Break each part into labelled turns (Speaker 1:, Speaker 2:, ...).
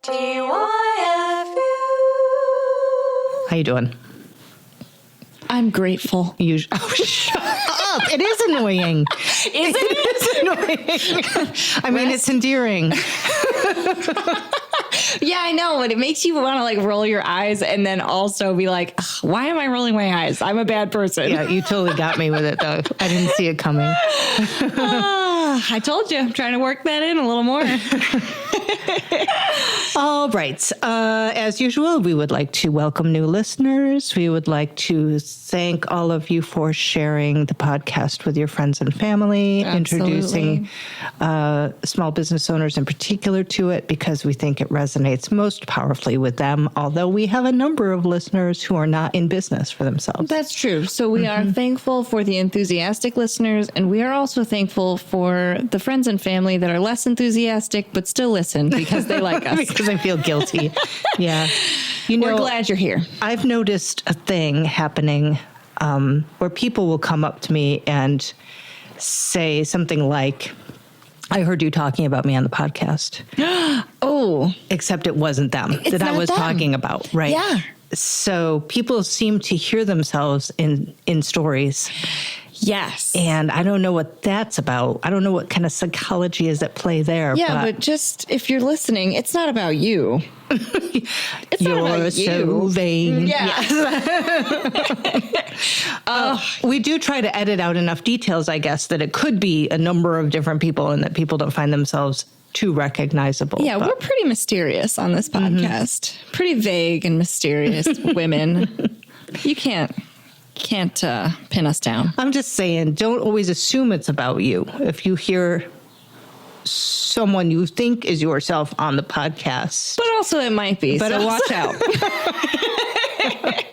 Speaker 1: TYFU.
Speaker 2: How you doing?
Speaker 3: I'm grateful.
Speaker 2: Shut up. It is annoying.
Speaker 3: Is
Speaker 2: It is annoying. I mean, it's endearing.
Speaker 3: Yeah, I know, but it makes you want to like roll your eyes and then also be like, why am I rolling my eyes? I'm a bad person.
Speaker 2: Yeah, you totally got me with it, though. I didn't see it coming.
Speaker 3: I told you, I'm trying to work that in a little more.
Speaker 2: All right. As usual, we would like to welcome new listeners. We would like to thank all of you for sharing the podcast with your friends and family, introducing small business owners in particular to it, because we think it resonates most powerfully with them, although we have a number of listeners who are not in business for themselves.
Speaker 3: That's true. So we are thankful for the enthusiastic listeners, and we are also thankful for the friends and family that are less enthusiastic but still listen because they like us.
Speaker 2: Because I feel guilty. Yeah. You know,
Speaker 3: We're glad you're here.
Speaker 2: I've noticed a thing happening where people will come up to me and say something like, I heard you talking about me on the podcast.
Speaker 3: Oh.
Speaker 2: Except it wasn't them that I was talking about, right?
Speaker 3: Yeah.
Speaker 2: So people seem to hear themselves in stories.
Speaker 3: Yes.
Speaker 2: And I don't know what that's about. I don't know what kind of psychology is at play there.
Speaker 3: Yeah, but just if you're listening, it's not about you. It's not
Speaker 2: You're
Speaker 3: about
Speaker 2: so
Speaker 3: you.
Speaker 2: vain.
Speaker 3: Yeah.
Speaker 2: We do try to edit out enough details, I guess, that it could be a number of different people and that people don't find themselves too recognizable.
Speaker 3: Yeah, we're pretty mysterious on this podcast. Pretty vague and mysterious women. You can't pin us down.
Speaker 2: I'm just saying, don't always assume it's about you. If you hear someone you think is yourself on the podcast.
Speaker 3: But also it might be,
Speaker 2: But
Speaker 3: so
Speaker 2: also-
Speaker 3: watch out.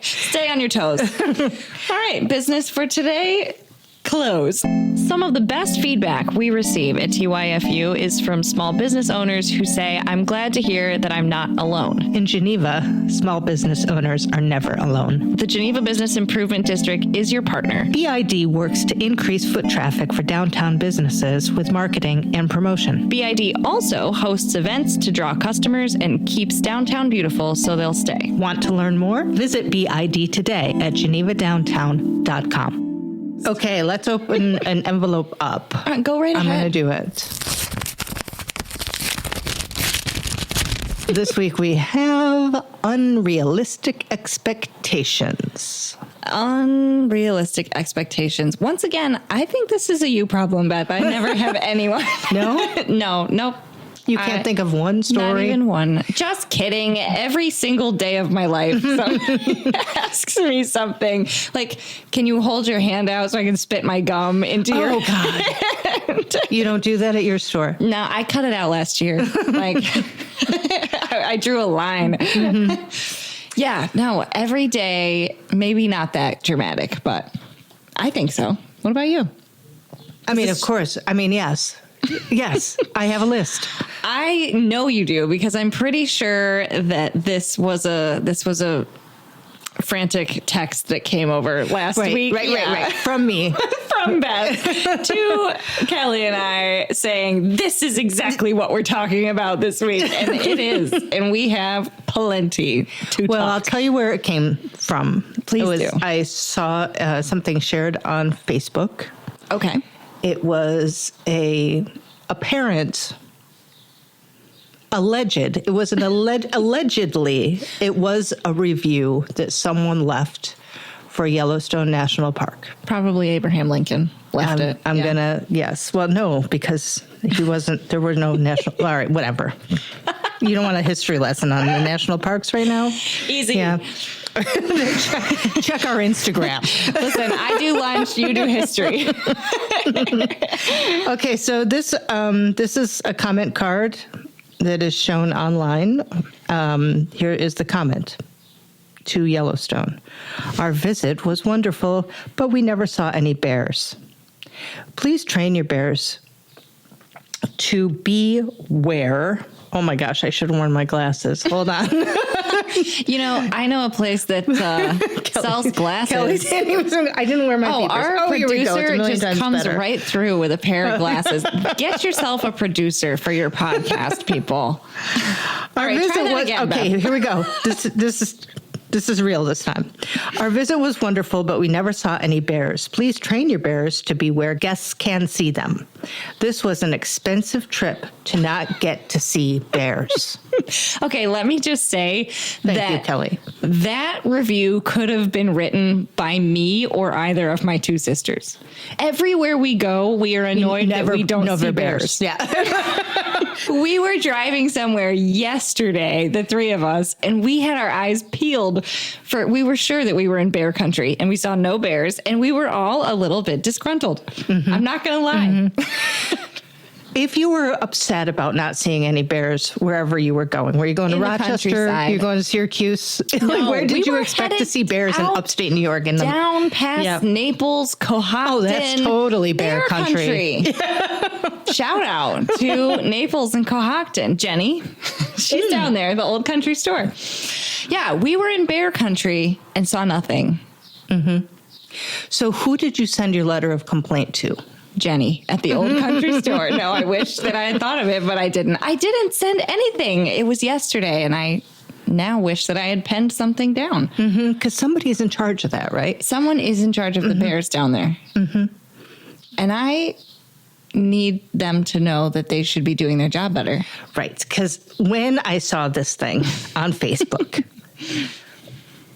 Speaker 3: Stay on your toes. All right, business for today. Close. Some of the best feedback we receive at TYFU is from small business owners who say, I'm glad to hear that I'm not alone.
Speaker 2: In Geneva, small business owners are never alone.
Speaker 3: The Geneva Business Improvement District is your partner.
Speaker 2: BID works to increase foot traffic for downtown businesses with marketing and promotion.
Speaker 3: BID also hosts events to draw customers and keeps downtown beautiful so they'll stay.
Speaker 2: Want to learn more? Visit BID today at genevadowntown.com. Okay, let's open an envelope up.
Speaker 3: Go right
Speaker 2: I'm
Speaker 3: ahead.
Speaker 2: going to do it. This week we have unrealistic expectations.
Speaker 3: Unrealistic expectations. Once again, I think this is a you problem, Beth. I never have anyone.
Speaker 2: No?
Speaker 3: Nope.
Speaker 2: You can't think of one story?
Speaker 3: Not even one. Just kidding. Every single day of my life, somebody asks me something like, can you hold your hand out so I can spit my gum into your
Speaker 2: God. You don't do that at your store?
Speaker 3: No, I cut it out last year. Like, I drew a line. Yeah, no, every day, maybe not that dramatic, but I think so. What about you?
Speaker 2: I mean, of course. I mean, yes. Yes, I have a list.
Speaker 3: I know you do because I'm pretty sure that this was a frantic text that came over last week.
Speaker 2: Right. From me.
Speaker 3: From Beth to Kelly and I saying, this is exactly what we're talking about this week. And it is. And we have plenty to
Speaker 2: Well,
Speaker 3: talk.
Speaker 2: I'll tell you where it came from.
Speaker 3: Please do.
Speaker 2: I saw something shared on Facebook.
Speaker 3: Okay.
Speaker 2: It was a parent, allegedly, it was a review that someone left for Yellowstone National Park.
Speaker 3: Probably Abraham Lincoln left it.
Speaker 2: Yes. Well, no, because there were no national, all right, whatever. You don't want a history lesson on the national parks right now?
Speaker 3: Easy.
Speaker 2: Yeah. Check our Instagram.
Speaker 3: Listen, I do lunch, you do history.
Speaker 2: Okay, so this is a comment card that is shown online. Here is the comment to Yellowstone. Our visit was wonderful, but we never saw any bears. Please train your bears to beware. Oh my gosh, I should have worn my glasses. Hold on.
Speaker 3: You know, I know a place that sells glasses.
Speaker 2: I didn't wear my papers.
Speaker 3: Our
Speaker 2: Here we go. It's a
Speaker 3: producer
Speaker 2: million
Speaker 3: just
Speaker 2: times
Speaker 3: comes
Speaker 2: better.
Speaker 3: right through with a pair of glasses. Get yourself a producer for your podcast, people.
Speaker 2: All
Speaker 3: All right, try that again,
Speaker 2: okay.
Speaker 3: Beth.
Speaker 2: Here we go. This is real this time. Our visit was wonderful, but we never saw any bears. Please train your bears to be where guests can see them. This was an expensive trip to not get to see bears.
Speaker 3: Okay, let me just say
Speaker 2: Thank you, Kelly.
Speaker 3: that review could have been written by me or either of my two sisters. Everywhere we go, we are annoyed that we don't see bears.
Speaker 2: Yeah.
Speaker 3: We were driving somewhere yesterday, the three of us, and we had our eyes peeled we were sure that we were in bear country and we saw no bears and we were all a little bit disgruntled. Mm-hmm. I'm not going to lie.
Speaker 2: Mm-hmm. If you were upset about not seeing any bears wherever you were going, were you going to Rochester? You're going to Syracuse?
Speaker 3: No,
Speaker 2: where did you expect to see bears in upstate New York?
Speaker 3: Down past Naples, Cohocton.
Speaker 2: Oh, that's totally bear country.
Speaker 3: Shout out to Naples and Cohocton. Jenny, she's down there, the old country store. Yeah, we were in bear country and saw nothing.
Speaker 2: Mm-hmm. So who did you send your letter of complaint to?
Speaker 3: Jenny at the old country store. No, I wish that I had thought of it, but I didn't. I didn't send anything. It was yesterday, and I now wish that I had penned something down.
Speaker 2: Because somebody's in charge of that, right?
Speaker 3: Someone is in charge of the bears down there. Mm-hmm. And I need them to know that they should be doing their job better.
Speaker 2: Right. Because when I saw this thing on Facebook,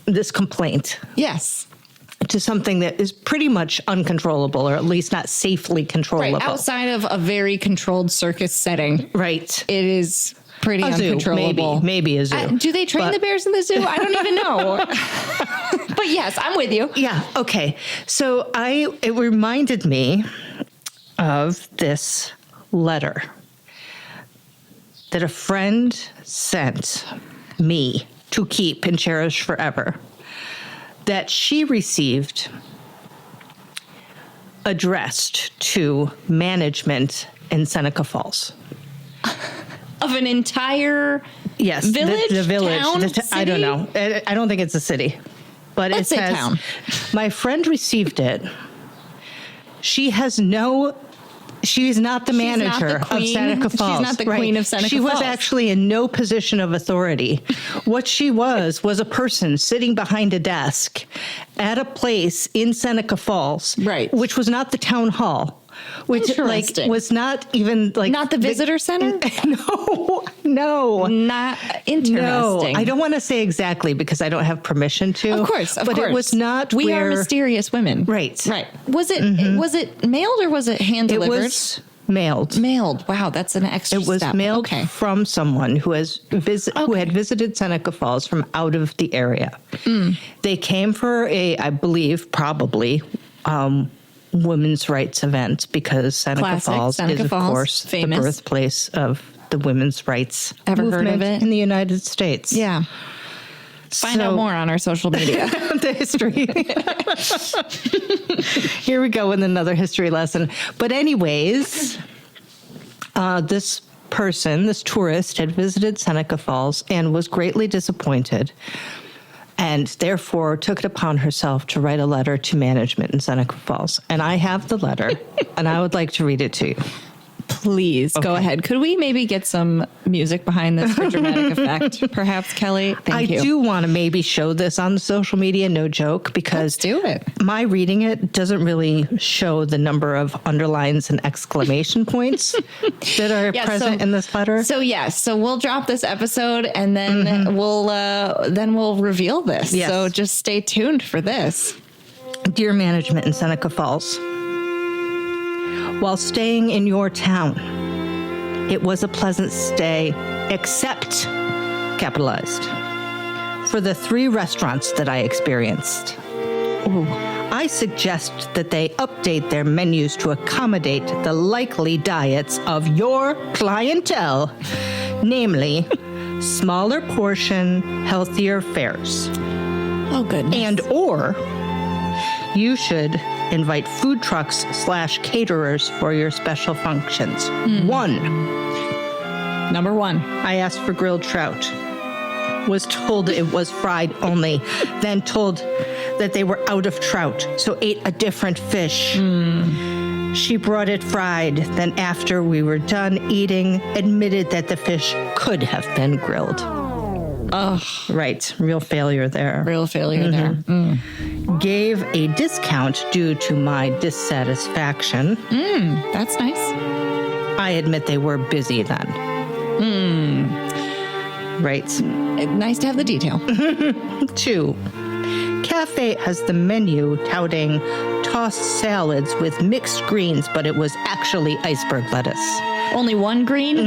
Speaker 2: this complaint.
Speaker 3: Yes.
Speaker 2: To something that is pretty much uncontrollable, or at least not safely controllable.
Speaker 3: Right, outside of a very controlled circus setting.
Speaker 2: Right.
Speaker 3: It is pretty uncontrollable.
Speaker 2: Maybe a zoo.
Speaker 3: Do they train the bears in the zoo? I don't even know. But yes, I'm with you.
Speaker 2: Yeah, okay. So it reminded me of this letter that a friend sent me to keep and cherish forever, that she received addressed to management in Seneca Falls.
Speaker 3: Of an entire village,
Speaker 2: the village,
Speaker 3: town, city?
Speaker 2: I don't know. I don't think it's a city, but
Speaker 3: Let's
Speaker 2: it
Speaker 3: say
Speaker 2: says,
Speaker 3: town.
Speaker 2: My friend received it. She's not the manager of Seneca Falls.
Speaker 3: She's not the queen of Seneca Falls.
Speaker 2: She was actually in no position of authority. What she was a person sitting behind a desk at a place in Seneca Falls,
Speaker 3: right?
Speaker 2: Which was not the town hall. Which was not even
Speaker 3: not the visitor center.
Speaker 2: No,
Speaker 3: not interesting.
Speaker 2: No, I don't want to say exactly because I don't have permission to.
Speaker 3: Of course,
Speaker 2: but it was not.
Speaker 3: We are mysterious women,
Speaker 2: right?
Speaker 3: Was it mailed or was it hand delivered?
Speaker 2: It was mailed.
Speaker 3: Mailed. Wow, that's an extra step.
Speaker 2: It was mailed from someone who who had visited Seneca Falls from out of the area. Mm. They came for I believe, probably. Women's rights event because Seneca Falls is, of course, famous. The birthplace of the women's rights movement in the United States.
Speaker 3: Yeah. Find out more on our social media.
Speaker 2: The history. Here we go with another history lesson. But anyways, this tourist, had visited Seneca Falls and was greatly disappointed, and therefore took it upon herself to write a letter to management in Seneca Falls. And I have the letter, and I would like to read it to you.
Speaker 3: Please go ahead. Could we maybe get some music behind this for dramatic effect? Perhaps, Kelly? Thank you.
Speaker 2: I do want to maybe show this on social media, no joke, because
Speaker 3: let's do it.
Speaker 2: My reading it doesn't really show the number of underlines and exclamation points that are present in this letter.
Speaker 3: So we'll drop this episode and then we'll reveal this. Yes. So just stay tuned for this.
Speaker 2: Dear management in Seneca Falls, while staying in your town, it was a pleasant stay, except, capitalized, for the 3 restaurants that I experienced. Ooh. I suggest that they update their menus to accommodate the likely diets of your clientele, namely, smaller portion, healthier fares.
Speaker 3: Oh, goodness.
Speaker 2: And/or you should invite food trucks / caterers for your special functions. 1.
Speaker 3: Number 1.
Speaker 2: I asked for grilled trout. Was told it was fried only. Then told that they were out of trout, so ate a different fish. She brought it fried, then after we were done eating, admitted that the fish could have been grilled.
Speaker 3: Oh,
Speaker 2: Right, real failure there.
Speaker 3: real failure there.
Speaker 2: Gave a discount due to my dissatisfaction.
Speaker 3: That's nice.
Speaker 2: I admit they were busy then. Right.
Speaker 3: Nice to have the detail.
Speaker 2: 2. Cafe has the menu touting tossed salads with mixed greens, but it was actually iceberg lettuce.
Speaker 3: Only one green?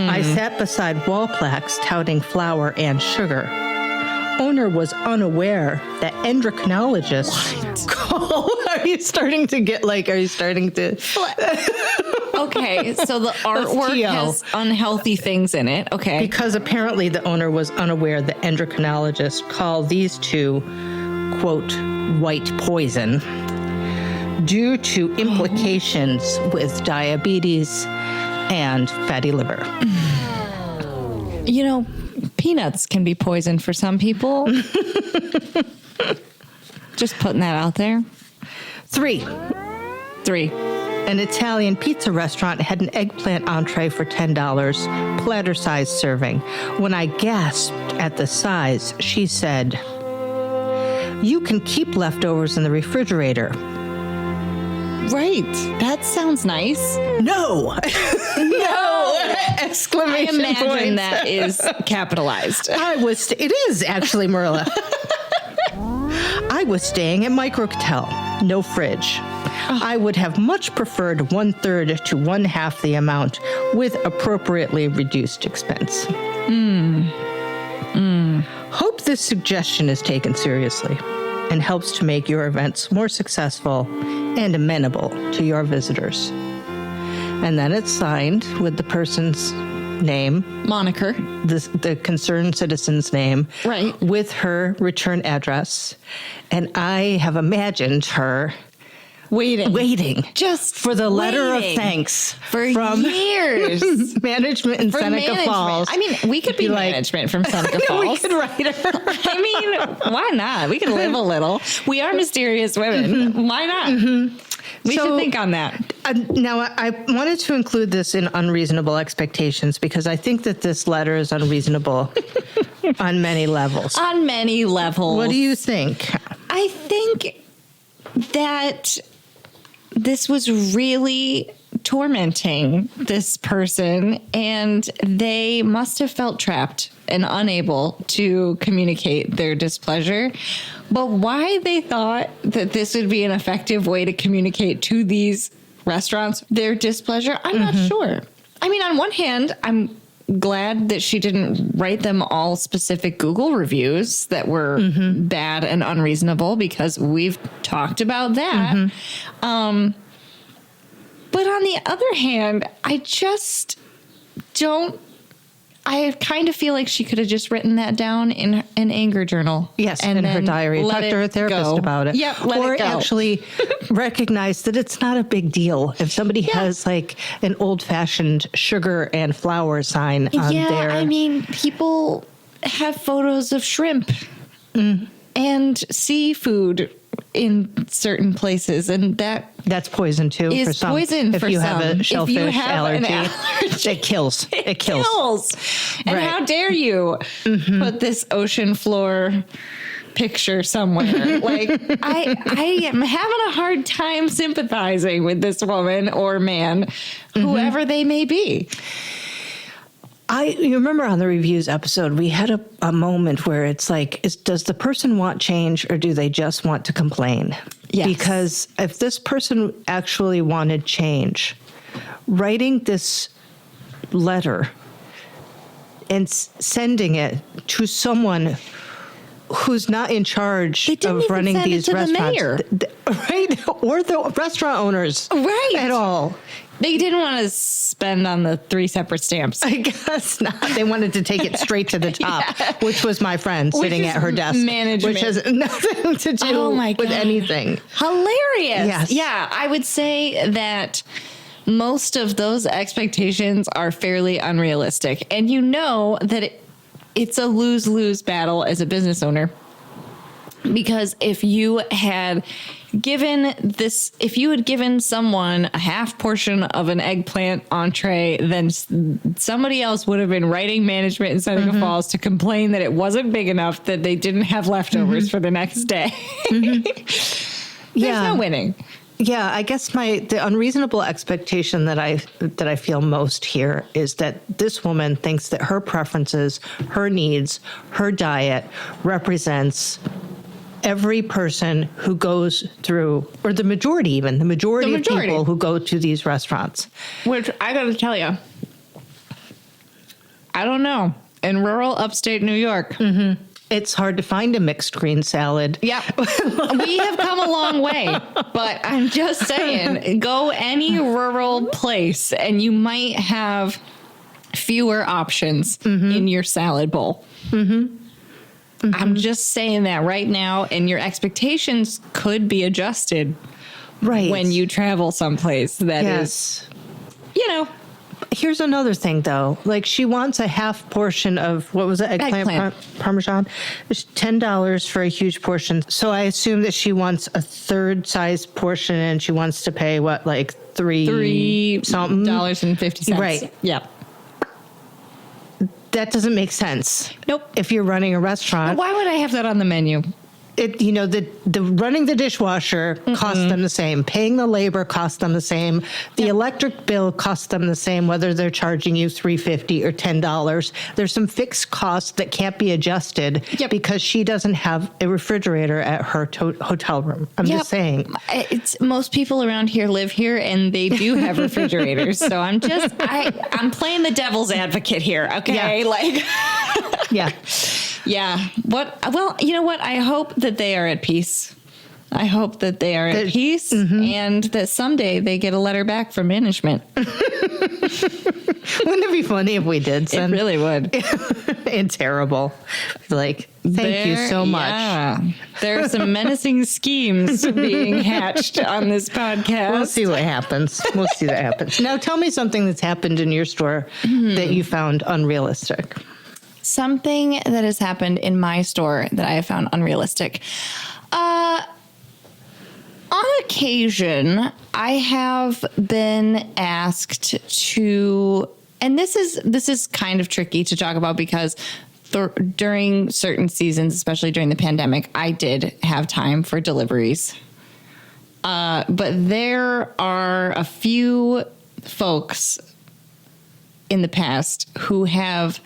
Speaker 2: I sat beside wall plaques touting flour and sugar. Owner was unaware that endocrinologists. Are you starting to
Speaker 3: Okay, so the artwork
Speaker 2: T.O.
Speaker 3: has unhealthy things in it. Okay.
Speaker 2: Because apparently the owner was unaware that endocrinologists call these two, quote, white poison, due to implications with diabetes and fatty liver.
Speaker 3: You know, peanuts can be poison for some people. Just putting that out there.
Speaker 2: 3.
Speaker 3: 3.
Speaker 2: An Italian pizza restaurant had an eggplant entree for $10, platter-sized serving. When I gasped at the size, she said, "You can keep leftovers in the refrigerator."
Speaker 3: Right. That sounds nice.
Speaker 2: No! No!
Speaker 3: I
Speaker 2: Exclamation
Speaker 3: imagine
Speaker 2: points.
Speaker 3: that is capitalized.
Speaker 2: It is actually, Marilla. I was staying at Microtel, no fridge. I would have much preferred 1/3 to 1/2 the amount with appropriately reduced expense. Hope this suggestion is taken seriously and helps to make your events more successful and amenable to your visitors. And then it's signed with the person's name,
Speaker 3: Moniker.
Speaker 2: the concerned citizen's name,
Speaker 3: Right.
Speaker 2: with her return address. And I have imagined her waiting
Speaker 3: Just
Speaker 2: for the letter of
Speaker 3: waiting
Speaker 2: thanks
Speaker 3: for
Speaker 2: from
Speaker 3: years.
Speaker 2: management in
Speaker 3: For
Speaker 2: Seneca
Speaker 3: management.
Speaker 2: Falls.
Speaker 3: I mean, we could be
Speaker 2: like,
Speaker 3: management from Seneca
Speaker 2: we
Speaker 3: Falls.
Speaker 2: could write her.
Speaker 3: I mean, why not? We could live a little. We are mysterious women. Why not? We should think on that.
Speaker 2: Now, I wanted to include this in unreasonable expectations because I think that this letter is unreasonable on many levels.
Speaker 3: On many levels.
Speaker 2: What do you think?
Speaker 3: I think that this was really tormenting this person, and they must have felt trapped and unable to communicate their displeasure. But why they thought that this would be an effective way to communicate to these restaurants their displeasure, I'm not sure. I mean, on one hand, I'm glad that she didn't write them all specific Google reviews that were bad and unreasonable, because we've talked about that. But on the other hand, I just don't. I kind of feel like she could have just written that down in an anger journal.
Speaker 2: Yes, in her diary. Talk to her therapist about it.
Speaker 3: Yep,
Speaker 2: or
Speaker 3: it go.
Speaker 2: actually recognize that it's not a big deal if somebody has like an old-fashioned sugar and flour sign on there.
Speaker 3: I mean, people have photos of shrimp and seafood in certain places, and that's
Speaker 2: poison too.
Speaker 3: is
Speaker 2: for some.
Speaker 3: poison
Speaker 2: if
Speaker 3: for
Speaker 2: you
Speaker 3: some.
Speaker 2: have a
Speaker 3: If
Speaker 2: shellfish
Speaker 3: you have an allergy,
Speaker 2: it kills. It kills.
Speaker 3: And
Speaker 2: Right.
Speaker 3: how dare you put this ocean floor picture somewhere? Like, I am having a hard time sympathizing with this woman or man, whoever they may be.
Speaker 2: You remember on the reviews episode, we had a moment where it's like, does the person want change or do they just want to complain?
Speaker 3: Yes.
Speaker 2: Because if this person actually wanted change, writing this letter and sending it to someone who's not in charge
Speaker 3: They didn't
Speaker 2: of
Speaker 3: even
Speaker 2: running
Speaker 3: send it
Speaker 2: these
Speaker 3: to the
Speaker 2: restaurants,
Speaker 3: mayor.
Speaker 2: right? Or the restaurant owners,
Speaker 3: Right.
Speaker 2: At all.
Speaker 3: They didn't want to spend on the 3 separate stamps.
Speaker 2: I guess not. They wanted to take it straight to the top, which was my friend sitting
Speaker 3: is
Speaker 2: at her desk,
Speaker 3: management.
Speaker 2: which has nothing to do
Speaker 3: Oh my
Speaker 2: with
Speaker 3: God.
Speaker 2: anything.
Speaker 3: Hilarious.
Speaker 2: Yes.
Speaker 3: Yeah, I would say that most of those expectations are fairly unrealistic. And you know that it's a lose-lose battle as a business owner. Because if you had given someone a half portion of an eggplant entree, then somebody else would have been writing management in Seneca Falls to complain that it wasn't big enough, that they didn't have leftovers for the next day. There's no winning.
Speaker 2: Yeah, I guess the unreasonable expectation that I feel most here is that this woman thinks that her preferences, her needs, her diet represents every person who goes through, or the majority of people who go to these restaurants.
Speaker 3: Which I got to tell you, I don't know. In rural upstate New York,
Speaker 2: it's hard to find a mixed green salad.
Speaker 3: Yeah. We have come a long way, but I'm just saying, go any rural place and you might have fewer options in your salad bowl. I'm just saying that right now, and your expectations could be adjusted when you travel someplace that is,
Speaker 2: Here's another thing, though. Like, she wants a half portion of, what was it, eggplant. Parmesan? It's $10 for a huge portion. So I assume that she wants a third size portion, and she wants to pay, what, like $3 something?
Speaker 3: $3.50.
Speaker 2: Right.
Speaker 3: Yeah.
Speaker 2: That doesn't make sense.
Speaker 3: Nope.
Speaker 2: If you're running a restaurant.
Speaker 3: Why would I have that on the menu?
Speaker 2: The running the dishwasher costs them the same. Paying the labor costs them the same. The electric bill costs them the same, whether they're charging you $3.50 or $10. There's some fixed costs that can't be adjusted because she doesn't have a refrigerator at her hotel room. I'm just saying.
Speaker 3: Most people around here live here, and they do have refrigerators. So I'm playing the devil's advocate here. Okay, Yeah. Well, you know what? I hope that they are at peace. I hope that they are at peace and that someday they get a letter back from management.
Speaker 2: Wouldn't it be funny if we did?
Speaker 3: It really would.
Speaker 2: And terrible. Like, thank you so much. Yeah.
Speaker 3: There are some menacing schemes being hatched on this podcast.
Speaker 2: We'll see what happens. Now, tell me something that's happened in your store that you found unrealistic.
Speaker 3: Something that has happened in my store that I have found unrealistic. On occasion, I have been asked to, and this is kind of tricky to talk about because during certain seasons, especially during the pandemic, I did have time for deliveries. But there are a few folks in the past who have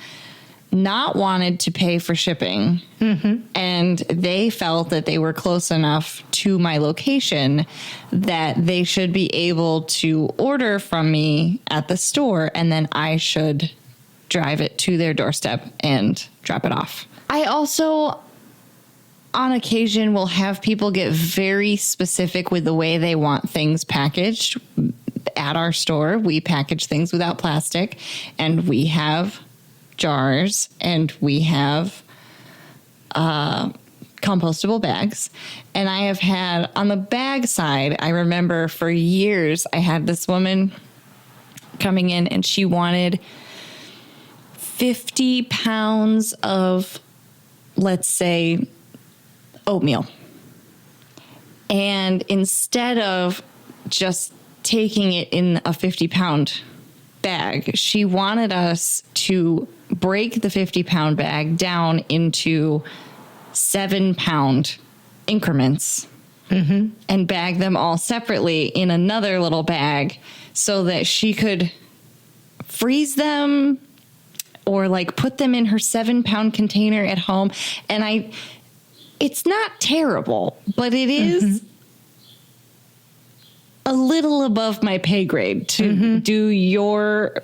Speaker 3: not wanted to pay for shipping, and they felt that they were close enough to my location that they should be able to order from me at the store, and then I should drive it to their doorstep and drop it off. I also, on occasion, will have people get very specific with the way they want things packaged. At our store, we package things without plastic, and we have jars, and we have compostable bags. And I have had, on the bag side, I remember for years, I had this woman coming in, and she wanted 50 pounds of, let's say, oatmeal. And instead of just taking it in a 50-pound bag, she wanted us to break the 50-pound bag down into 7-pound increments and bag them all separately in another little bag so that she could freeze them or like put them in her 7-pound container at home. And it's not terrible, but it is a little above my pay grade to do your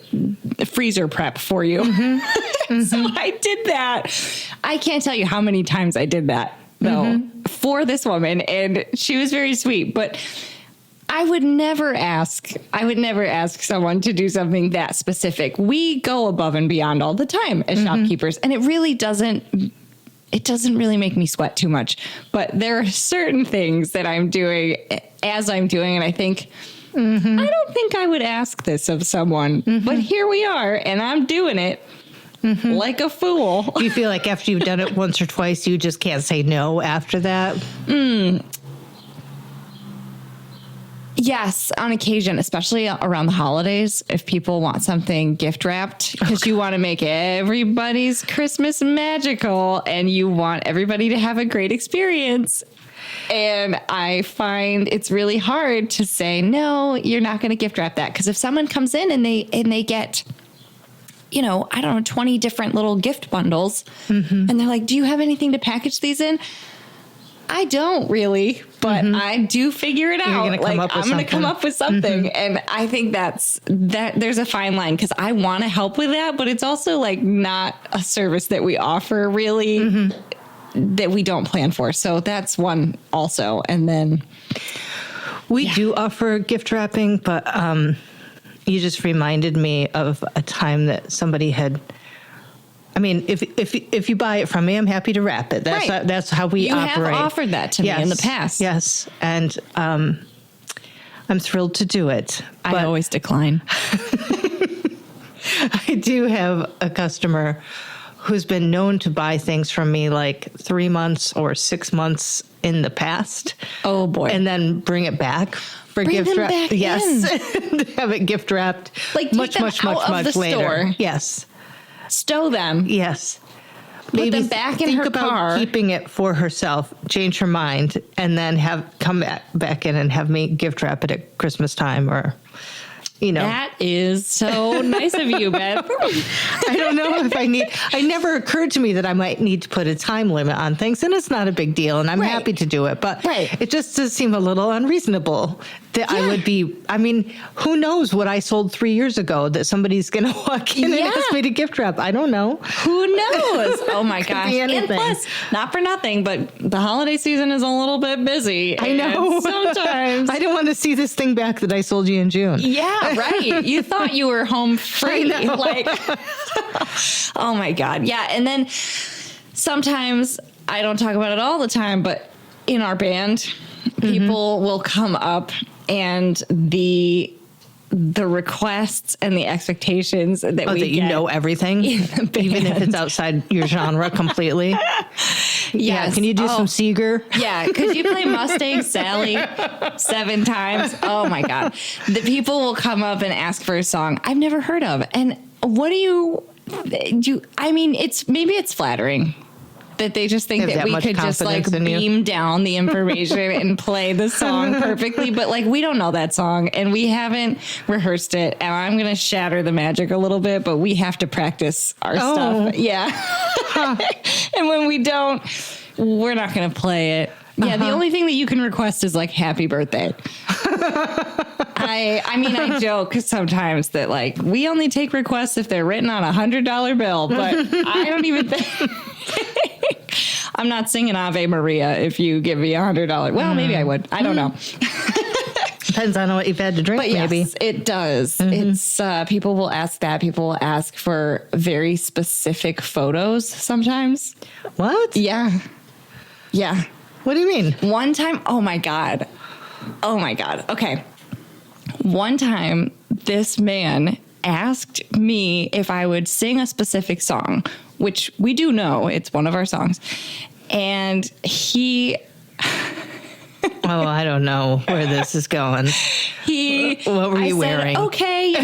Speaker 3: freezer prep for you. So I did that. I can't tell you how many times I did that, though, for this woman. And she was very sweet. But I would never ask someone to do something that specific. We go above and beyond all the time as shopkeepers. And it really doesn't really make me sweat too much. But there are certain things that I'm doing as I'm doing, and I think, I don't think I would ask this of someone, but here we are, and I'm doing it. like a fool.
Speaker 2: Do you feel like after you've done it once or twice, you just can't say no after that?
Speaker 3: Yes, on occasion, especially around the holidays, if people want something gift wrapped, because you want to make everybody's Christmas magical and you want everybody to have a great experience. And I find it's really hard to say, no, you're not going to gift wrap that. Because if someone comes in and they get, I don't know, 20 different little gift bundles, and they're like, do you have anything to package these in? I don't really, but I do figure it out.
Speaker 2: I'm
Speaker 3: going to come up with something. And I think that there's a fine line, because I want to help with that, but it's also like not a service that we offer really, that we don't plan for. So that's one also. And then
Speaker 2: we do offer gift wrapping, but you just reminded me of a time that somebody had. I mean, if you buy it from me, I'm happy to wrap it. That's how we operate.
Speaker 3: You have offered that to me in the past.
Speaker 2: Yes, and I'm thrilled to do it.
Speaker 3: I always decline.
Speaker 2: I do have a customer who's been known to buy things from me like 3 months or 6 months in the past.
Speaker 3: Oh boy!
Speaker 2: And then bring it back for
Speaker 3: bring
Speaker 2: gift
Speaker 3: them
Speaker 2: wrap.
Speaker 3: Back
Speaker 2: yes, have it gift wrapped.
Speaker 3: Like
Speaker 2: much later.
Speaker 3: Store.
Speaker 2: Yes.
Speaker 3: Stow them.
Speaker 2: Yes.
Speaker 3: Put them back in her car.
Speaker 2: Keeping it for herself, change her mind, and then come back in and have me gift wrap it at Christmas time, or,
Speaker 3: That is so nice of you, Beth.
Speaker 2: I don't know if it never occurred to me that I might need to put a time limit on things, and it's not a big deal, and I'm happy to do it, but it just does seem a little unreasonable that I would be, who knows what I sold 3 years ago that somebody's going to walk in and ask me to gift wrap. I don't know.
Speaker 3: Who knows? Oh my gosh.
Speaker 2: And
Speaker 3: plus, not for nothing, but the holiday season is a little bit busy.
Speaker 2: I know.
Speaker 3: Sometimes.
Speaker 2: I don't want to see this thing back that I sold you in June.
Speaker 3: Yeah, right. You thought you were home free. Like, oh my God. Yeah. And then sometimes, I don't talk about it all the time, but in our band, people will come up, and the requests and the expectations that we
Speaker 2: you know everything, even if it's outside your genre completely.
Speaker 3: Yes.
Speaker 2: Yeah, can you do some Seeger?
Speaker 3: Yeah, could you play Mustang Sally 7 times? Oh my God. The people will come up and ask for a song I've never heard of. And what do you maybe it's flattering that they just think that we could just like beam down the information and play the song perfectly. But like, we don't know that song and we haven't rehearsed it. And I'm going to shatter the magic a little bit, but we have to practice our stuff. Yeah. And when we don't, we're not going to play it. Yeah, the only thing that you can request is like happy birthday. I joke sometimes that like we only take requests if they're written on $100 bill, but I don't even think I'm not singing Ave Maria if you give me $100. Well, maybe I would. I don't know.
Speaker 2: Depends on what you've had to drink,
Speaker 3: but
Speaker 2: maybe.
Speaker 3: Yes, it does. It's people will ask that. People will ask for very specific photos sometimes.
Speaker 2: What?
Speaker 3: Yeah. Yeah.
Speaker 2: What do you mean?
Speaker 3: One time, oh my God. Okay. One time, this man asked me if I would sing a specific song, which we do know it's one of our songs. And he...
Speaker 2: Oh, I don't know where this is going. What were you wearing?
Speaker 3: Okay,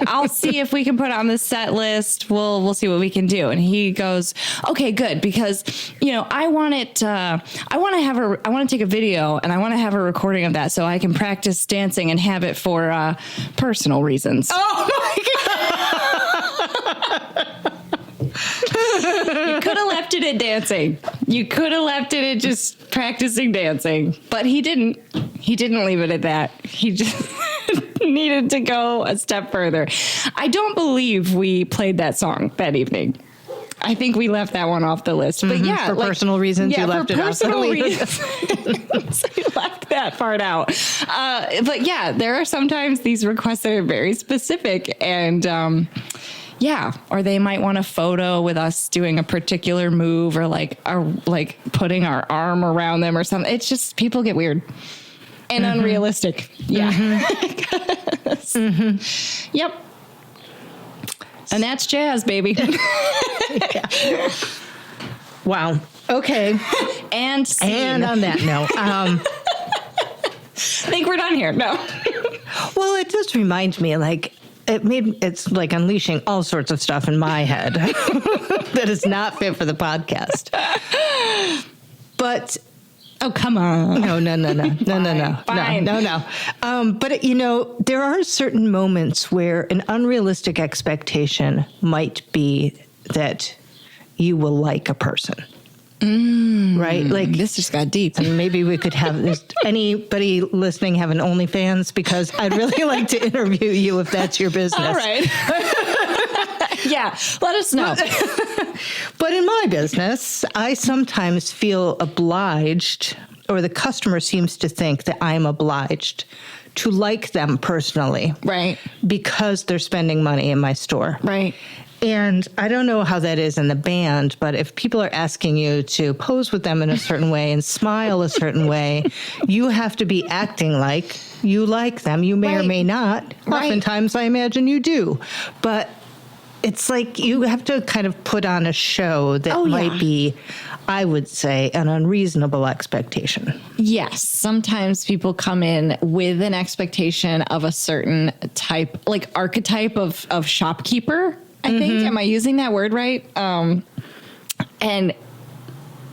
Speaker 3: I'll see if we can put it on the set list. We'll see what we can do. And he goes, okay, good, because I want to take a video and I want to have a recording of that so I can practice dancing and have it for personal reasons.
Speaker 2: Oh my God.
Speaker 3: You could have left it at dancing. You could have left it at just practicing dancing, but he didn't. He didn't leave it at that. He just needed to go a step further. I don't believe we played that song that evening. I think we left that one off the list. But yeah,
Speaker 2: for personal reasons, you left it off the list.
Speaker 3: So you left that part out. But yeah, there are sometimes these requests that are very specific, and or they might want a photo with us doing a particular move, or like putting our arm around them or something. It's just, people get weird and unrealistic. Yeah. Yep. And that's jazz, baby.
Speaker 2: Wow. Okay.
Speaker 3: And scene.
Speaker 2: And on that note,
Speaker 3: I think we're done here. No.
Speaker 2: well, it just reminds me, like, it's like unleashing all sorts of stuff in my head that is not fit for the podcast. But
Speaker 3: Oh, come on.
Speaker 2: no.
Speaker 3: Fine.
Speaker 2: But there are certain moments where an unrealistic expectation might be that you will like a person. Right? Like,
Speaker 3: This just got deep.
Speaker 2: and maybe we could have anybody listening have an OnlyFans, because I'd really like to interview you if that's your business.
Speaker 3: All right. Yeah, let us know.
Speaker 2: But in my business, I sometimes feel obliged, or the customer seems to think that I'm obliged to like them personally.
Speaker 3: Right.
Speaker 2: Because they're spending money in my store.
Speaker 3: Right.
Speaker 2: And I don't know how that is in the band, but if people are asking you to pose with them in a certain way and smile a certain way, you have to be acting like you like them. You may or may not.
Speaker 3: Right.
Speaker 2: Oftentimes, I imagine you do. But it's like you have to kind of put on a show that might be, I would say, an unreasonable expectation.
Speaker 3: Yes. Sometimes people come in with an expectation of a certain type, like archetype of shopkeeper, I think. Am I using that word right? And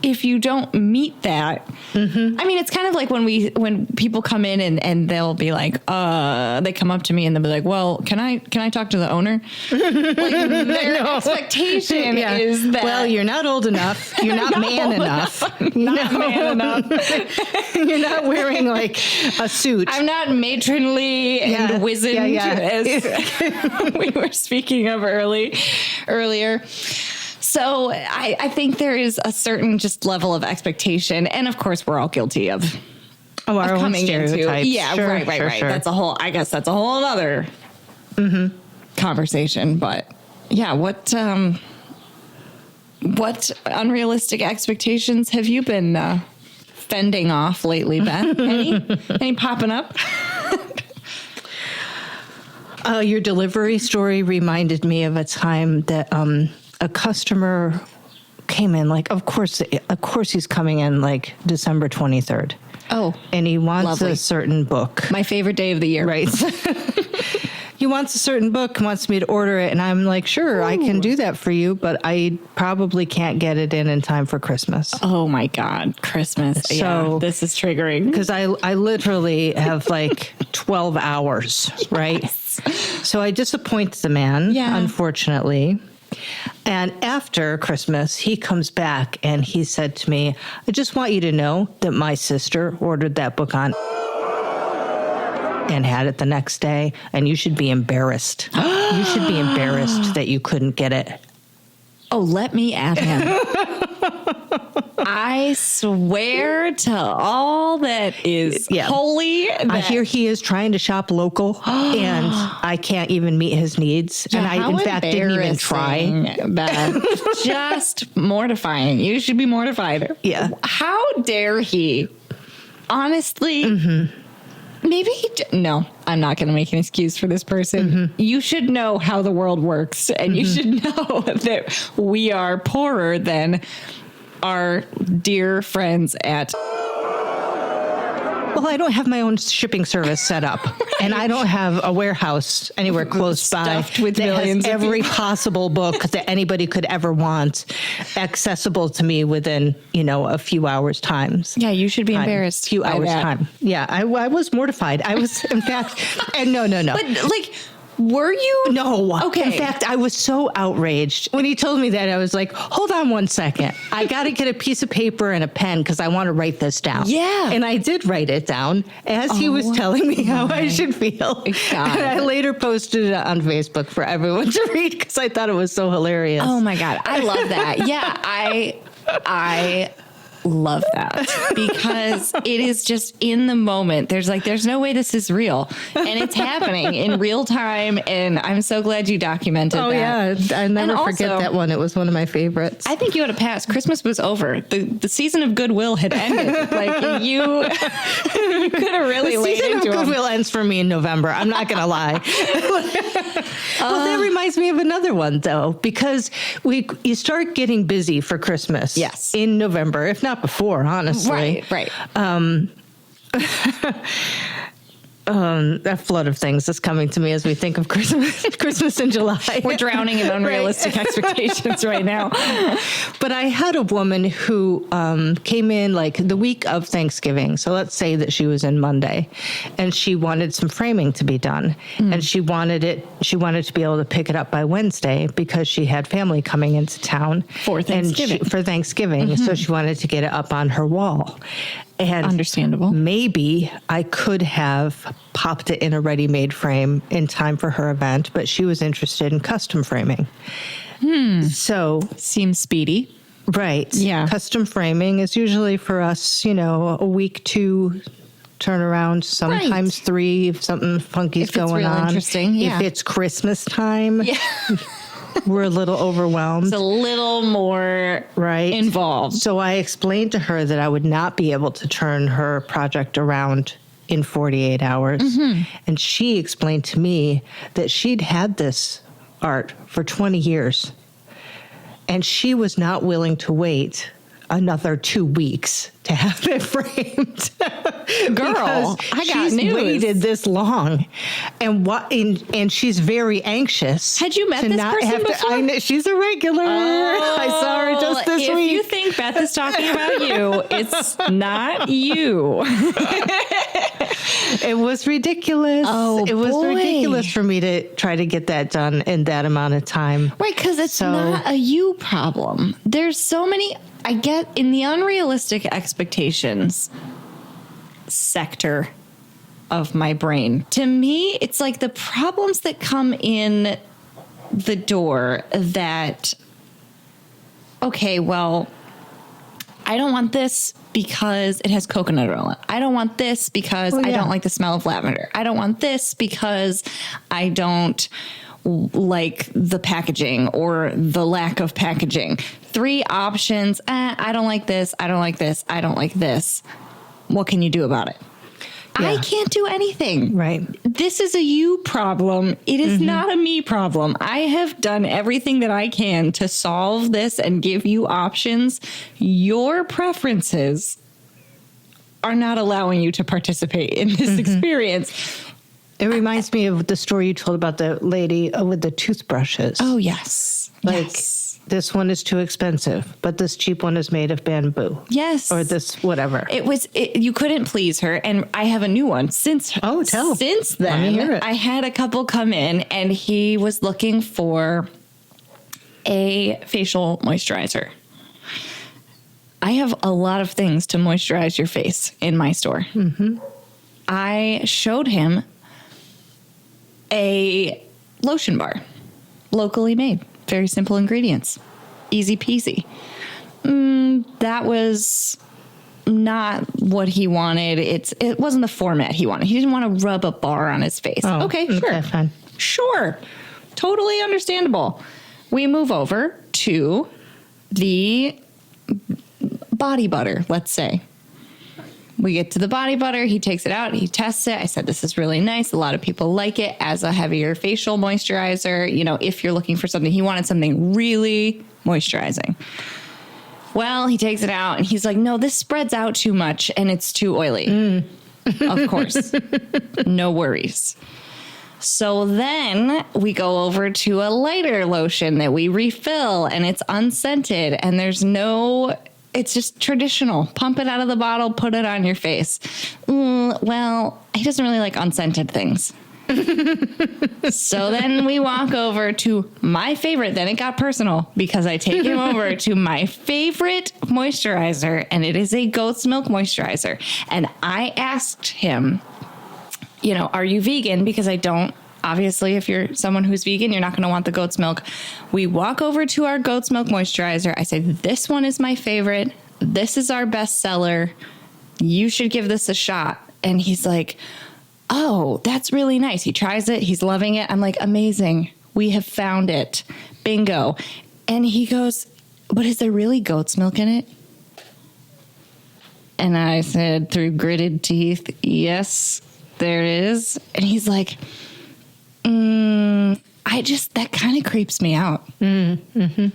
Speaker 3: if you don't meet that, I mean, it's kind of like when people come in and they'll be like, they come up to me and they'll be like, well, can I talk to the owner? Like, their expectation is that,
Speaker 2: well, you're not old enough. You're not man enough.
Speaker 3: man enough.
Speaker 2: You're not wearing like a suit.
Speaker 3: I'm not matronly and wizened as we were speaking of earlier. So I think there is a certain just level of expectation. And of course, we're all guilty of
Speaker 2: our own
Speaker 3: coming
Speaker 2: stereotypes.
Speaker 3: Yeah,
Speaker 2: Sure,
Speaker 3: right.
Speaker 2: sure.
Speaker 3: That's I guess that's a whole other conversation. But yeah, what unrealistic expectations have you been fending off lately, Beth? Any popping up?
Speaker 2: Your delivery story reminded me of a time that a customer came in, like, of course he's coming in like December 23rd.
Speaker 3: Oh,
Speaker 2: and he wants
Speaker 3: lovely.
Speaker 2: a certain book.
Speaker 3: My favorite day of the year.
Speaker 2: Right. He wants a certain book, wants me to order it. And I'm like, sure, I can do that for you, but I probably can't get it in time for Christmas.
Speaker 3: Oh my God. Christmas.
Speaker 2: So
Speaker 3: this is triggering.
Speaker 2: Because I literally have like 12 hours, right?
Speaker 3: Yes.
Speaker 2: So I disappoint the man, unfortunately. And after Christmas, he comes back and he said to me, I just want you to know that my sister ordered that book on and had it the next day. And you should be embarrassed. You should be embarrassed that you couldn't get it.
Speaker 3: Oh, let me at him. I swear to all that is holy.
Speaker 2: I hear he is trying to shop local and I can't even meet his needs.
Speaker 3: Yeah,
Speaker 2: and I, in fact, didn't even try.
Speaker 3: Just mortifying. You should be mortified.
Speaker 2: Yeah.
Speaker 3: How dare he? Honestly, maybe no, I'm not going to make an excuse for this person. You should know how the world works, and you should know that we are poorer than our dear friends at.
Speaker 2: Well, I don't have my own shipping service set up, and I don't have a warehouse anywhere close by
Speaker 3: Stuffed with
Speaker 2: that
Speaker 3: millions
Speaker 2: has
Speaker 3: of
Speaker 2: every possible book that anybody could ever want accessible to me within, a few hours times.
Speaker 3: Yeah, you should be embarrassed.
Speaker 2: Few hours time. Yeah, I was mortified. I was, in fact, and no.
Speaker 3: But were you?
Speaker 2: No.
Speaker 3: Okay.
Speaker 2: In fact, I was so outraged. When he told me that, I was like, hold on one second. I got to get a piece of paper and a pen because I want to write this down.
Speaker 3: Yeah.
Speaker 2: And I did write it down as he was telling me how I should feel.
Speaker 3: God.
Speaker 2: And I later posted it on Facebook for everyone to read because I thought it was so hilarious.
Speaker 3: Oh my God. I love that. Yeah. I love that because it is just in the moment. There's no way this is real, and it's happening in real time. And I'm so glad you documented that.
Speaker 2: Yeah. I never forget
Speaker 3: also,
Speaker 2: that one. It was one of my favorites.
Speaker 3: I think you had a pass. Christmas was over. The season of goodwill had ended. Like you could have really laid
Speaker 2: Season
Speaker 3: into
Speaker 2: of
Speaker 3: them.
Speaker 2: Goodwill ends for me in November. I'm not going to lie. Well, that reminds me of another one, though, because you start getting busy for Christmas.
Speaker 3: Yes.
Speaker 2: In November, if not before, honestly.
Speaker 3: Right.
Speaker 2: A flood of things is coming to me as we think of Christmas in July.
Speaker 3: We're drowning in unrealistic expectations right now.
Speaker 2: But I had a woman who came in like the week of Thanksgiving. So let's say that she was in Monday, and she wanted some framing to be done, and she wanted to be able to pick it up by Wednesday because she had family coming into town
Speaker 3: For Thanksgiving.
Speaker 2: So she wanted to get it up on her wall. And
Speaker 3: Understandable.
Speaker 2: maybe I could have popped it in a ready-made frame in time for her event, but she was interested in custom framing. So,
Speaker 3: Seems speedy.
Speaker 2: right.
Speaker 3: Yeah.
Speaker 2: Custom framing is usually for us, a week, 2 turnaround, sometimes 3 if something funky's
Speaker 3: If it's
Speaker 2: going
Speaker 3: real
Speaker 2: on.
Speaker 3: interesting, yeah.
Speaker 2: If it's Christmas time,
Speaker 3: Yeah.
Speaker 2: we're a little overwhelmed.
Speaker 3: It's a little more involved.
Speaker 2: So I explained to her that I would not be able to turn her project around in 48 hours. And she explained to me that she'd had this art for 20 years. And she was not willing to wait another 2 weeks to have it framed.
Speaker 3: Girl, I got
Speaker 2: she's
Speaker 3: news.
Speaker 2: waited this long, and she's very anxious.
Speaker 3: Had you met
Speaker 2: to
Speaker 3: this
Speaker 2: not
Speaker 3: person
Speaker 2: have
Speaker 3: before?
Speaker 2: I know, she's a regular. I saw her just this
Speaker 3: if
Speaker 2: week.
Speaker 3: you think Beth is talking about you, it's not you.
Speaker 2: It was ridiculous.
Speaker 3: Oh,
Speaker 2: it was
Speaker 3: boy.
Speaker 2: ridiculous for me to try to get that done in that amount of time.
Speaker 3: Right, because it's not a you problem. There's so many, I get in the unrealistic expectations sector of my brain. To me, it's like the problems that come in the door that, okay, well, I don't want this because it has coconut oil in it. I don't want this because I don't like the smell of lavender. I don't want this because I don't like the packaging or the lack of packaging. 3 options. I don't like this. I don't like this. I don't like this. What can you do about it?
Speaker 2: Yeah.
Speaker 3: I can't do anything.
Speaker 2: Right.
Speaker 3: This is a you problem. It is not a me problem. I have done everything that I can to solve this and give you options. Your preferences are not allowing you to participate in this experience.
Speaker 2: It reminds me of the story you told about the lady with the toothbrushes.
Speaker 3: Oh, yes.
Speaker 2: Like, this one is too expensive, but this cheap one is made of bamboo.
Speaker 3: Yes.
Speaker 2: Or this whatever.
Speaker 3: You couldn't please her. And I have a new one. Since then,
Speaker 2: Let me hear it.
Speaker 3: I had a couple come in and he was looking for a facial moisturizer. I have a lot of things to moisturize your face in my store. I showed him a lotion bar, locally made, very simple ingredients, easy peasy. That was not what he wanted. It wasn't the format he wanted. He didn't want to rub a bar on his face. Okay, sure.
Speaker 2: Fine.
Speaker 3: Sure. Totally understandable. We move over to the body butter, let's say. We get to the body butter. He takes it out. He tests it. I said, this is really nice. A lot of people like it as a heavier facial moisturizer. If you're looking for something, he wanted something really moisturizing. Well, he takes it out and he's like, no, this spreads out too much and it's too oily. Of course. No worries. So then we go over to a lighter lotion that we refill and it's unscented and it's just traditional. Pump it out of the bottle, put it on your face. Well, he doesn't really like unscented things. So then we walk over to my favorite. Then it got personal because I take him over to my favorite moisturizer, and it is a goat's milk moisturizer. And I asked him, are you vegan? Because I don't. Obviously, if you're someone who's vegan, you're not going to want the goat's milk. We walk over to our goat's milk moisturizer. I say, this one is my favorite. this is our bestseller. You should give this a shot. And he's like, oh, that's really nice. He tries it. He's loving it. I'm like, amazing. We have found it. Bingo. And he goes, but is there really goat's milk in it? And I said, through gritted teeth, yes, there is. And he's like, that kind of creeps me out. Mm-hmm.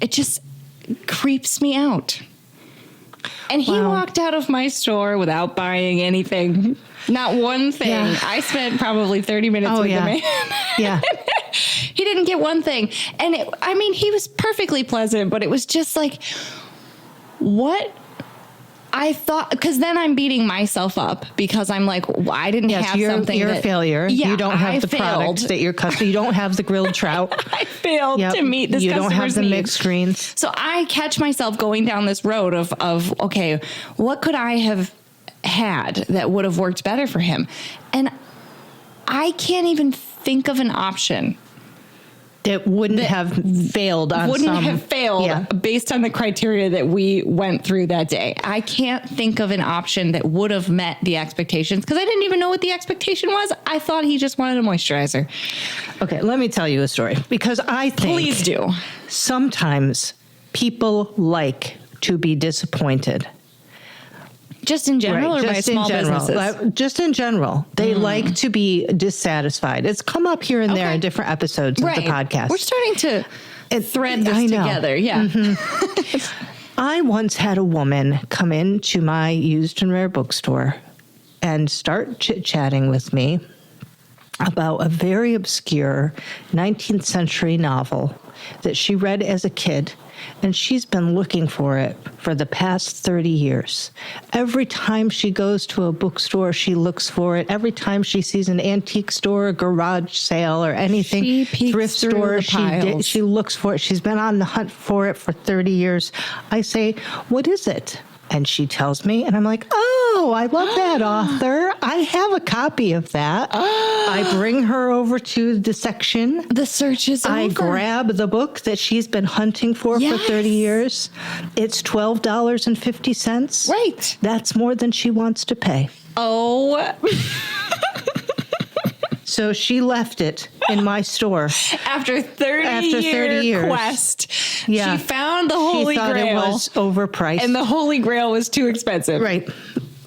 Speaker 3: It just creeps me out. And he walked out of my store without buying anything. Not one thing. Yeah. I spent probably 30 minutes with the man.
Speaker 2: Yeah.
Speaker 3: He didn't get one thing. And he was perfectly pleasant, but it was just like, what? I thought, because then I'm beating myself up because I'm like, well, I didn't have something.
Speaker 2: You're a failure.
Speaker 3: Yeah,
Speaker 2: you don't have the
Speaker 3: failed.
Speaker 2: product that you're custom. You don't have the grilled trout.
Speaker 3: I failed to meet this.
Speaker 2: You don't have the mixed greens.
Speaker 3: So I catch myself going down this road of okay, what could I have had that would have worked better for him? And I can't even think of an option
Speaker 2: that wouldn't have failed
Speaker 3: based on the criteria that we went through that day. I can't think of an option that would have met the expectations because I didn't even know what the expectation was. I thought he just wanted a moisturizer.
Speaker 2: Okay, let me tell you a story because I think
Speaker 3: please do.
Speaker 2: Sometimes people like to be disappointed.
Speaker 3: Just in general, or by small businesses?
Speaker 2: Just in general. They like to be dissatisfied. It's come up here and there in different episodes of the podcast.
Speaker 3: We're starting to thread this together. Yeah.
Speaker 2: Mm-hmm. I once had a woman come into my used and rare bookstore and start chit-chatting with me about a very obscure 19th century novel that she read as a kid. And she's been looking for it for the past 30 years. Every time she goes to a bookstore, she looks for it. Every time she sees an antique store, a garage sale, or anything, thrift store, she looks for it. She's been on the hunt for it for 30 years. I say, what is it? And she tells me, and I'm like, oh, I love that author. I have a copy of that. I bring her over to the section.
Speaker 3: The search is over.
Speaker 2: I grab the book that she's been hunting for 30 years. It's $12.50.
Speaker 3: Right.
Speaker 2: That's more than she wants to pay.
Speaker 3: Oh.
Speaker 2: So she left it in my store.
Speaker 3: After 30 years quest. Yeah. She found the Holy Grail.
Speaker 2: She thought it was overpriced.
Speaker 3: And the Holy Grail was too expensive.
Speaker 2: Right.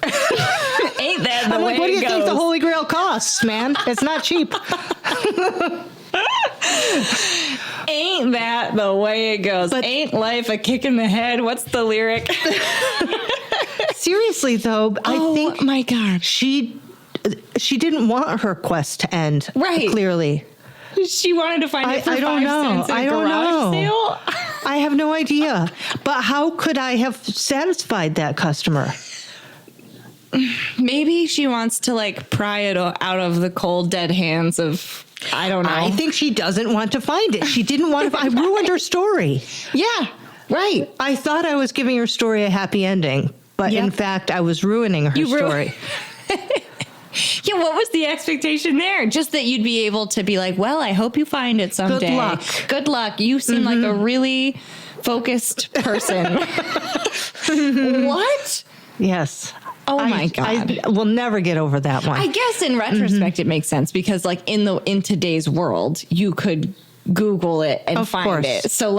Speaker 3: Ain't that the way it goes?
Speaker 2: What do you think the Holy Grail costs, man? It's not cheap.
Speaker 3: Ain't that the way it goes? But ain't life a kick in the head? What's the lyric?
Speaker 2: Seriously, though, I think
Speaker 3: my God.
Speaker 2: She didn't want her quest to end.
Speaker 3: Right.
Speaker 2: Clearly.
Speaker 3: She wanted to find it for 5 cents at a garage sale.
Speaker 2: I have no idea. But how could I have satisfied that customer?
Speaker 3: Maybe she wants to pry it out of the cold, dead hands of, I don't know.
Speaker 2: I think she doesn't want to find it. She didn't want to. I ruined her story.
Speaker 3: Yeah. Right.
Speaker 2: I thought I was giving her story a happy ending, but in fact, I was ruining her story.
Speaker 3: Yeah, what was the expectation there? Just that you'd be able to be like, well, I hope you find it someday.
Speaker 2: Good luck.
Speaker 3: Good luck. You seem like a really focused person. What?
Speaker 2: Yes.
Speaker 3: Oh my God.
Speaker 2: I will never get over that one.
Speaker 3: I guess in retrospect it makes sense because in today's world, you could Google it and find it. So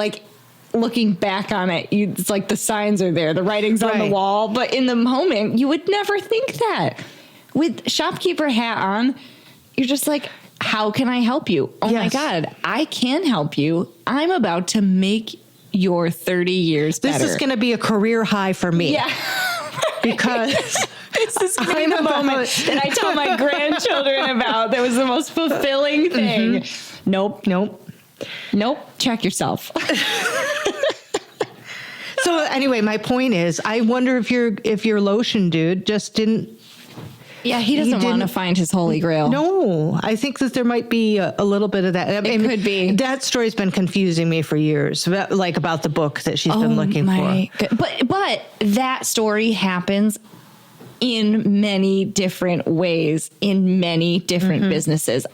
Speaker 3: looking back on it, it's like the signs are there, the writing's on the wall. But in the moment, you would never think that. With shopkeeper hat on, you're just like, how can I help you? Oh my God, I can help you. I'm about to make your 30 years better.
Speaker 2: This is going to be a career high for me.
Speaker 3: Yeah.
Speaker 2: Because
Speaker 3: this is going to be the moment that I tell my grandchildren about. That was the most fulfilling thing.
Speaker 2: Mm-hmm.
Speaker 3: Nope. Check yourself.
Speaker 2: So anyway, my point is, I wonder if your lotion dude just didn't.
Speaker 3: Yeah, he doesn't want to find his Holy Grail.
Speaker 2: No, I think that there might be a little bit of that.
Speaker 3: It could be.
Speaker 2: That story's been confusing me for years, about the book that she's been looking for.
Speaker 3: But that story happens in many different ways, in many different businesses.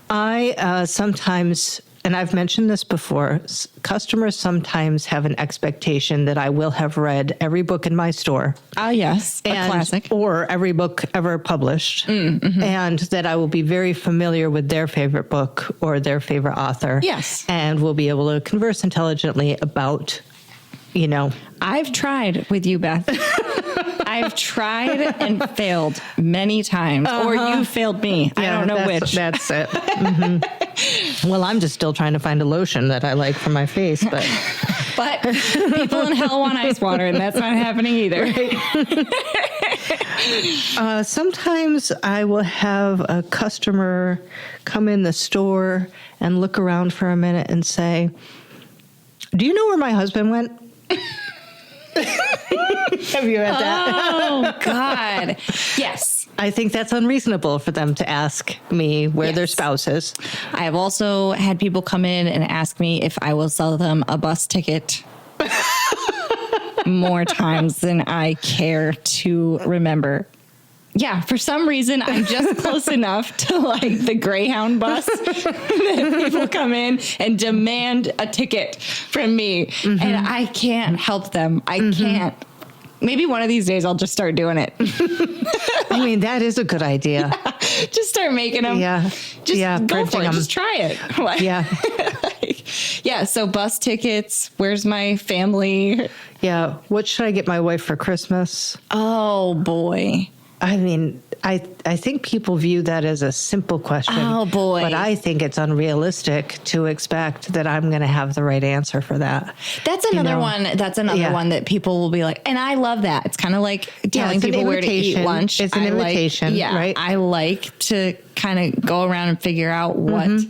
Speaker 2: I sometimes and I've mentioned this before, customers sometimes have an expectation that I will have read every book in my store.
Speaker 3: Oh, yes. A classic.
Speaker 2: Or every book ever published. Mm-hmm. And that I will be very familiar with their favorite book or their favorite author.
Speaker 3: Yes.
Speaker 2: And will be able to converse intelligently about,
Speaker 3: I've tried with you, Beth. I've tried and failed many times, or you failed me. I don't know which.
Speaker 2: That's it. Mm-hmm. Well, I'm just still trying to find a lotion that I like for my face, but
Speaker 3: people in hell want ice water, and that's not happening either.
Speaker 2: Right. Sometimes I will have a customer come in the store and look around for a minute and say, "Do you know where my husband went?" Have you had that?
Speaker 3: Oh, God. Yes.
Speaker 2: I think that's unreasonable for them to ask me where their spouse is.
Speaker 3: I have also had people come in and ask me if I will sell them a bus ticket more times than I care to remember. Yeah, for some reason, I'm just close enough to like the Greyhound bus that people come in and demand a ticket from me. Mm-hmm. And I can't help them. I can't. Maybe one of these days I'll just start doing it.
Speaker 2: I mean, that is a good idea.
Speaker 3: Yeah, just start making them.
Speaker 2: Yeah.
Speaker 3: Just go for it. Just try it.
Speaker 2: Yeah.
Speaker 3: Yeah. So bus tickets. Where's my family?
Speaker 2: Yeah. What should I get my wife for Christmas?
Speaker 3: Oh, boy.
Speaker 2: I mean, I think people view that as a simple question.
Speaker 3: Oh, boy.
Speaker 2: But I think it's unrealistic to expect that I'm going to have the right answer for that.
Speaker 3: That's another one. That's another one that people will be like, and I love that. It's kind of like telling people where to eat lunch.
Speaker 2: It's an invitation, right?
Speaker 3: I like to kind of go around and figure out what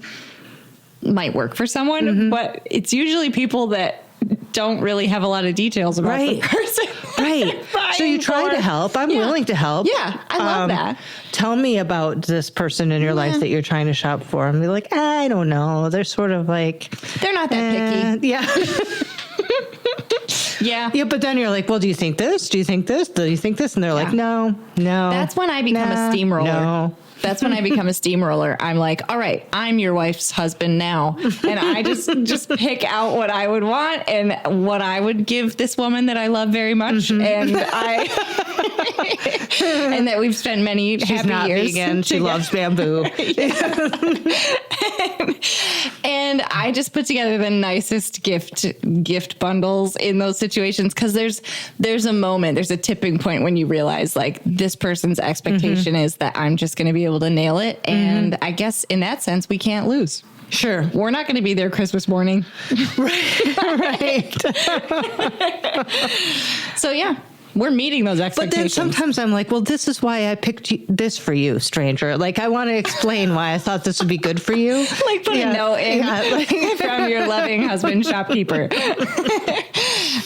Speaker 3: might work for someone, but it's usually people that don't really have a lot of details about the person.
Speaker 2: Right. So you try to help. I'm willing to help.
Speaker 3: Yeah, I love that.
Speaker 2: Tell me about this person in your life that you're trying to shop for. And be like, I don't know. They're sort of like...
Speaker 3: They're not that picky.
Speaker 2: Yeah.
Speaker 3: Yeah.
Speaker 2: Yeah, but then you're like, well, do you think this? Do you think this? Do you think this? And they're like, no.
Speaker 3: That's when I become a steamroller.
Speaker 2: No.
Speaker 3: That's when I become a steamroller. I'm like, all right, I'm your wife's husband now. And I just pick out what I would want and what I would give this woman that I love very much. And and that we've spent many
Speaker 2: She's
Speaker 3: happy
Speaker 2: not
Speaker 3: years.
Speaker 2: vegan. She loves bamboo.
Speaker 3: And I just put together the nicest gift bundles in those situations. Cause there's a moment, there's a tipping point when you realize like this person's expectation is that I'm just going to be able to nail it. And I guess in that sense, we can't lose.
Speaker 2: Sure.
Speaker 3: We're not going to be there Christmas morning.
Speaker 2: Right.
Speaker 3: So yeah, we're meeting those expectations.
Speaker 2: But then sometimes I'm like, well, this is why I picked this for you, stranger. Like, I want to explain why I thought this would be good for you.
Speaker 3: Like put a note in from your loving husband shopkeeper.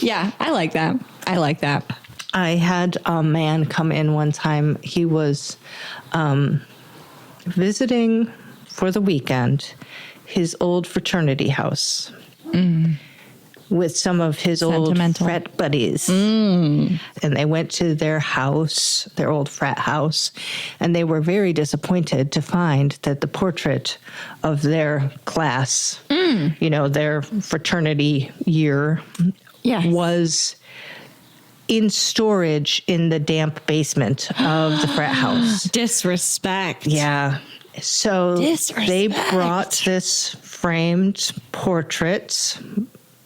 Speaker 3: Yeah, I like that. I
Speaker 2: had a man come in one time. He was visiting for the weekend his old fraternity house with some of his old frat buddies. And they went to their house, their old frat house, and they were very disappointed to find that the portrait of their class, their fraternity year, was in storage in the damp basement of the frat house.
Speaker 3: Disrespect.
Speaker 2: Yeah. So they brought this framed portrait.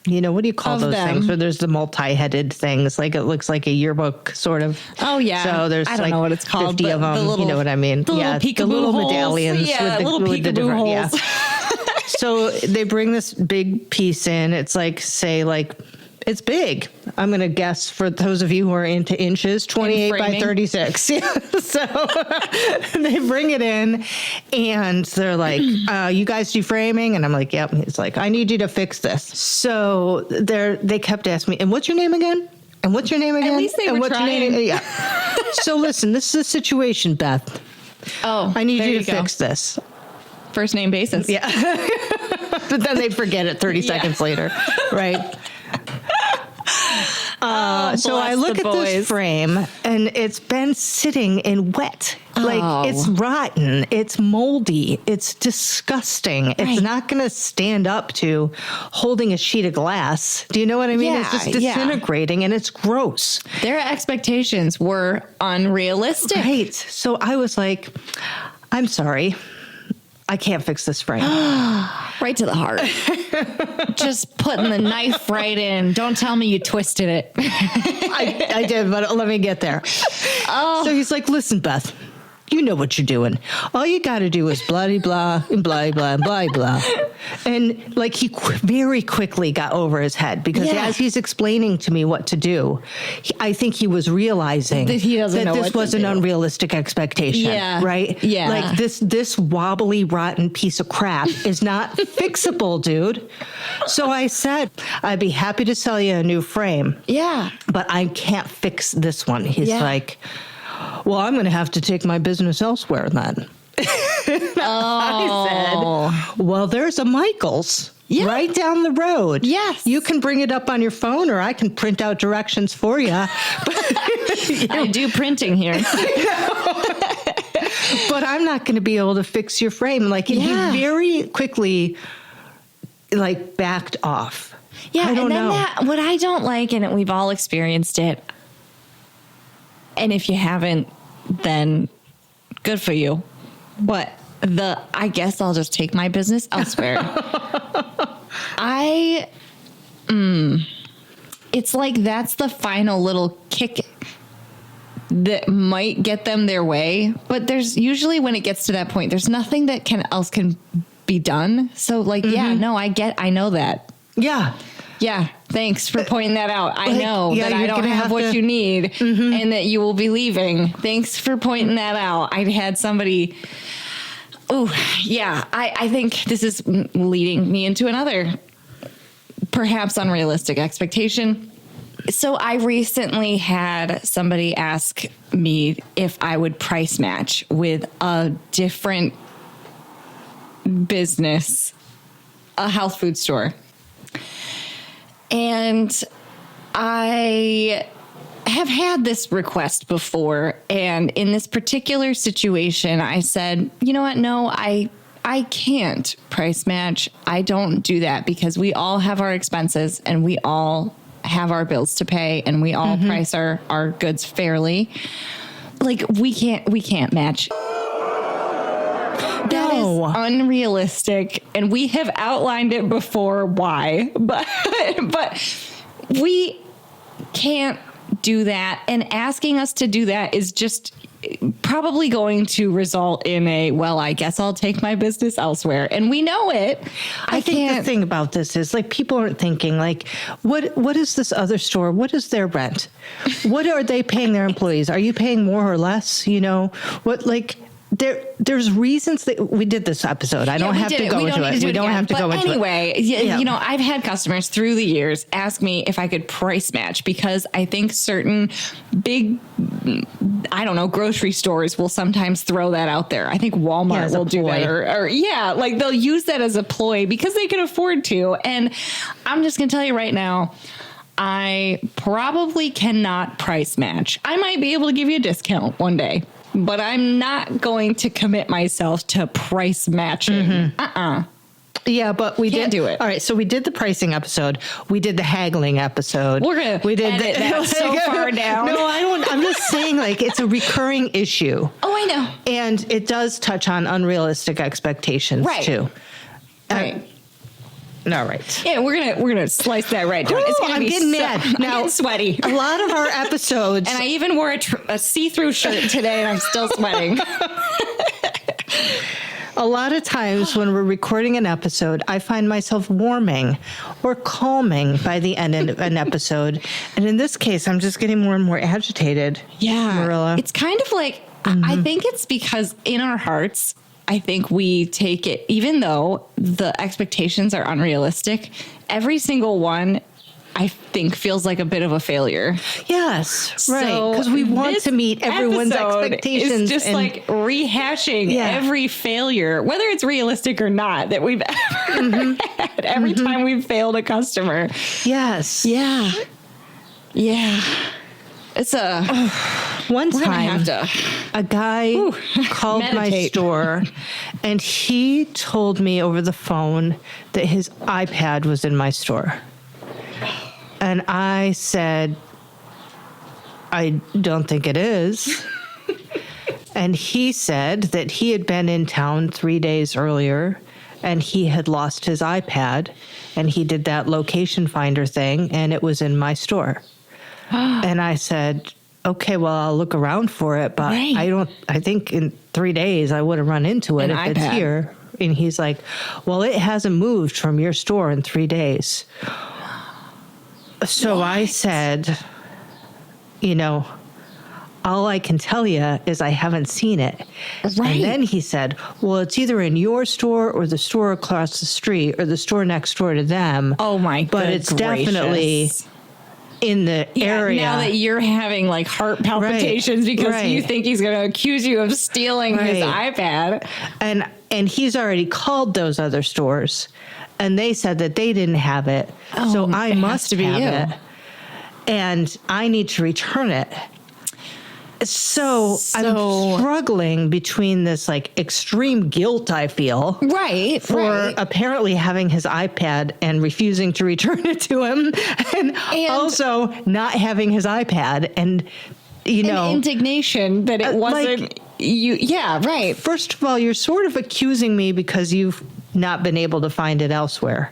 Speaker 2: What do you call those things? Where there's the multi-headed things, like it looks like a yearbook, sort of.
Speaker 3: Oh yeah.
Speaker 2: So there's
Speaker 3: I don't know what it's called,
Speaker 2: 50 of them.
Speaker 3: Little,
Speaker 2: you know what I mean?
Speaker 3: The
Speaker 2: little medallions with the different.
Speaker 3: Holes.
Speaker 2: Yeah. So they bring this big piece in. It's like, say, it's big. I'm going to guess, for those of you who are into inches, 28 by 36. Yeah. So they bring it in and they're like, you guys do framing? And I'm like, yep. And he's like, I need you to fix this. So they kept asking me, and what's your name again? And what's your name again?
Speaker 3: At least they were trying.
Speaker 2: Yeah. So listen, this is a situation, Beth.
Speaker 3: Oh,
Speaker 2: I need you to fix this.
Speaker 3: First name basis.
Speaker 2: Yeah. But then they'd forget it 30 seconds later. Right. So I
Speaker 3: Bless
Speaker 2: look
Speaker 3: the
Speaker 2: at this
Speaker 3: boys.
Speaker 2: frame and it's been sitting in wet.
Speaker 3: Oh.
Speaker 2: Like it's rotten. It's moldy. It's disgusting. It's
Speaker 3: Right.
Speaker 2: not going to stand up to holding a sheet of glass. Do you know what I mean? It's just
Speaker 3: Yeah,
Speaker 2: disintegrating and it's gross.
Speaker 3: Their expectations were unrealistic.
Speaker 2: Right. So I was like, I'm sorry. I can't fix this frame.
Speaker 3: Right to the heart. Just putting the knife right in. Don't tell me you twisted it.
Speaker 2: I did, but let me get there.
Speaker 3: Oh.
Speaker 2: So he's like, listen, Beth, you know what you're doing. All you got to do is blah, blah, and blah, blah, and blah, blah. And like he very quickly got over his head because
Speaker 3: Yeah.
Speaker 2: as he's explaining to me what to do, I think he was realizing
Speaker 3: That he doesn't know
Speaker 2: this
Speaker 3: what to
Speaker 2: was an
Speaker 3: do.
Speaker 2: unrealistic expectation.
Speaker 3: Yeah.
Speaker 2: Right?
Speaker 3: Yeah.
Speaker 2: Like this wobbly, rotten piece of crap is not fixable, dude. So I said, I'd be happy to sell you a new frame.
Speaker 3: Yeah.
Speaker 2: But I can't fix this one. He's
Speaker 3: Yeah.
Speaker 2: like, well, I'm going to have to take my business elsewhere then. I said, well, there's a Michael's
Speaker 3: Yeah.
Speaker 2: right down the road.
Speaker 3: Yes.
Speaker 2: You can bring it up on your phone or I can print out directions for you.
Speaker 3: I do printing here.
Speaker 2: But I'm not going to be able to fix your frame. Like, and
Speaker 3: Yeah.
Speaker 2: he very quickly, like, backed off.
Speaker 3: Yeah,
Speaker 2: I don't
Speaker 3: and then
Speaker 2: know.
Speaker 3: what I don't like, and we've all experienced it, and if you haven't, then good for you. But I guess I'll just take my business elsewhere. It's like that's the final little kick that might get them their way. But there's usually when it gets to that point, there's nothing that else can be done. So like, yeah, no, I know that.
Speaker 2: Yeah.
Speaker 3: Yeah, thanks for pointing that out. I
Speaker 2: Like,
Speaker 3: know
Speaker 2: yeah,
Speaker 3: that I
Speaker 2: you're
Speaker 3: don't
Speaker 2: gonna
Speaker 3: have
Speaker 2: have
Speaker 3: what
Speaker 2: to-
Speaker 3: you need and that you will be leaving. Thanks for pointing that out. I had somebody. Oh, yeah. I think this is leading me into another perhaps unrealistic expectation. So I recently had somebody ask me if I would price match with a different business, a health food store. And I have had this request before. And in this particular situation, I said, you know what? No, I can't price match. I don't do that because we all have our expenses and we all have our bills to pay and we all price our goods fairly. Like we can't match. That is unrealistic, and we have outlined it before why, but we can't do that, and asking us to do that is just probably going to result in I guess I'll take my business elsewhere, and we know it.
Speaker 2: I think the thing about this is like people aren't thinking like, what is this other store? What is their rent? What are they paying their employees? Are you paying more or less? You know, what like there's reasons that we did this episode. I don't have to go into it. We don't have to go into it.
Speaker 3: Anyway, you know, I've had customers through the years ask me if I could price match because I think certain big, I don't know, grocery stores will sometimes throw that out there. I think Walmart will do that or like they'll use that as a ploy because they can afford to. And I'm just going to tell you right now, I probably cannot price match. I might be able to give you a discount one day, but I'm not going to commit myself to price matching.
Speaker 2: Yeah, but we
Speaker 3: Can't
Speaker 2: did
Speaker 3: do it.
Speaker 2: All right, so we did the pricing episode. We did the haggling episode.
Speaker 3: We did edit that so far down.
Speaker 2: No, I don't. I'm just saying, like, it's a recurring issue.
Speaker 3: Oh, I know.
Speaker 2: And it does touch on unrealistic expectations too.
Speaker 3: Right.
Speaker 2: All right.
Speaker 3: Yeah, we're gonna slice that right down. It's gonna
Speaker 2: I'm
Speaker 3: be
Speaker 2: getting mad.
Speaker 3: I'm
Speaker 2: Now,
Speaker 3: getting sweaty.
Speaker 2: A lot of our episodes.
Speaker 3: And I even wore a see-through shirt today, and I'm still sweating.
Speaker 2: A lot of times when we're recording an episode, I find myself warming or calming by the end of an episode. And in this case, I'm just getting more and more agitated.
Speaker 3: Yeah.
Speaker 2: Marilla.
Speaker 3: It's kind of like, I think it's because in our hearts, I think we take it, even though the expectations are unrealistic, every single one, I think, feels like a bit of a failure.
Speaker 2: Yes, right.
Speaker 3: So
Speaker 2: Because we want
Speaker 3: this
Speaker 2: to meet everyone's
Speaker 3: episode
Speaker 2: expectations.
Speaker 3: Is just like rehashing every failure, whether it's realistic or not, that we've ever had. Every time we've failed a customer.
Speaker 2: Yes.
Speaker 3: Yeah. Yeah. It's
Speaker 2: One
Speaker 3: we're gonna
Speaker 2: time,
Speaker 3: have to
Speaker 2: a guy called my
Speaker 3: meditate.
Speaker 2: store, and he told me over the phone that his iPad was in my store. And I said, I don't think it is. And he said that he had been in town 3 days earlier, and he had lost his iPad, and he did that location finder thing, and it was in my store. And I said, okay, well, I'll look around for it, but
Speaker 3: Right.
Speaker 2: I think in 3 days I would have run into it
Speaker 3: An
Speaker 2: if it's
Speaker 3: iPad.
Speaker 2: here. And he's like, well, it hasn't moved from your store in 3 days. So I said, all I can tell you is I haven't seen it.
Speaker 3: Right.
Speaker 2: And then he said, well, it's either in your store or the store across the street or the store next door to them.
Speaker 3: Oh my god.
Speaker 2: But it's definitely in the area.
Speaker 3: Now that you're having like heart palpitations because you
Speaker 2: right.
Speaker 3: think he's going to accuse you of stealing his
Speaker 2: Right.
Speaker 3: iPad.
Speaker 2: And he's already called those other stores, and they said that they didn't have it. So I
Speaker 3: it has
Speaker 2: must
Speaker 3: to be
Speaker 2: have
Speaker 3: you.
Speaker 2: it. And I need to return it. So I'm struggling between this like extreme guilt I feel
Speaker 3: Right.
Speaker 2: for apparently having his iPad and refusing to return it to him, and also not having his iPad, and
Speaker 3: indignation that it wasn't
Speaker 2: like-
Speaker 3: you. Yeah. Right.
Speaker 2: First of all, you're sort of accusing me because you've not been able to find it elsewhere.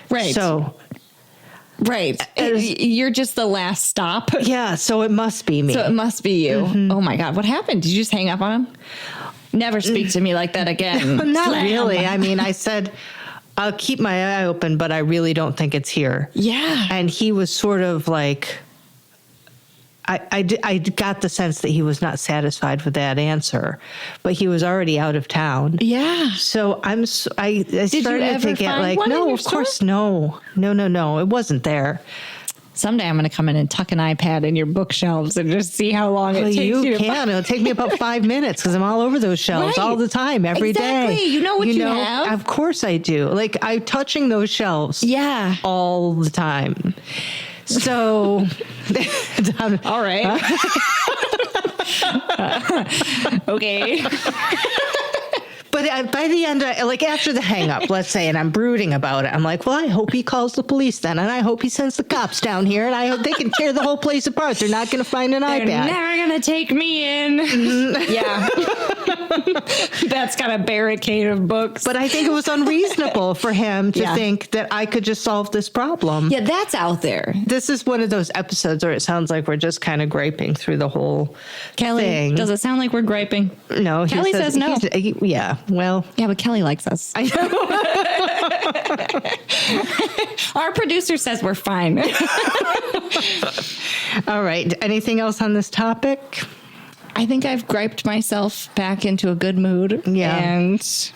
Speaker 3: Right.
Speaker 2: So,
Speaker 3: Right. You're just the last stop.
Speaker 2: yeah, so it must be me.
Speaker 3: So it must be you. Oh my God. What happened? Did you just hang up on him? Never speak to me like that again.
Speaker 2: Not
Speaker 3: Slam.
Speaker 2: really. I mean, I said, I'll keep my eye open, but I really don't think it's here.
Speaker 3: Yeah.
Speaker 2: And he was sort of like, I got the sense that he was not satisfied with that answer, but he was already out of town.
Speaker 3: Yeah.
Speaker 2: So I started
Speaker 3: ever
Speaker 2: to get
Speaker 3: find
Speaker 2: like,
Speaker 3: one in
Speaker 2: no,
Speaker 3: your
Speaker 2: of course, no, it wasn't there.
Speaker 3: Someday I'm going to come in and tuck an iPad in your bookshelves and just see how long it
Speaker 2: Well,
Speaker 3: takes you
Speaker 2: you
Speaker 3: to
Speaker 2: can. It'll take me about 5 minutes because I'm all over those shelves
Speaker 3: Right.
Speaker 2: all the time, every day.
Speaker 3: Exactly. You know what you have.
Speaker 2: Of course I do. Like I'm touching those shelves.
Speaker 3: Yeah.
Speaker 2: All the time. So,
Speaker 3: All right. Okay.
Speaker 2: But by the end, like after the hang up, let's say, and I'm brooding about it, I'm like, well, I hope he calls the police then. And I hope he sends the cops down here, and I hope they can tear the whole place apart. They're not going to find an
Speaker 3: They're
Speaker 2: iPad.
Speaker 3: never going to take me in. Yeah. That's got a barricade of books.
Speaker 2: But I think it was unreasonable for him to
Speaker 3: Yeah.
Speaker 2: think that I could just solve this problem.
Speaker 3: yeah, that's out there.
Speaker 2: This is one of those episodes where it sounds like we're just kind of griping through the whole
Speaker 3: Kelly,
Speaker 2: thing.
Speaker 3: does it sound like we're griping?
Speaker 2: No, he
Speaker 3: Kelly says no.
Speaker 2: Yeah, well,
Speaker 3: Yeah, but Kelly likes us.
Speaker 2: I know.
Speaker 3: Our producer says we're fine.
Speaker 2: All right. Anything else on this topic?
Speaker 3: I think I've griped myself back into a good mood.
Speaker 2: Yeah.
Speaker 3: And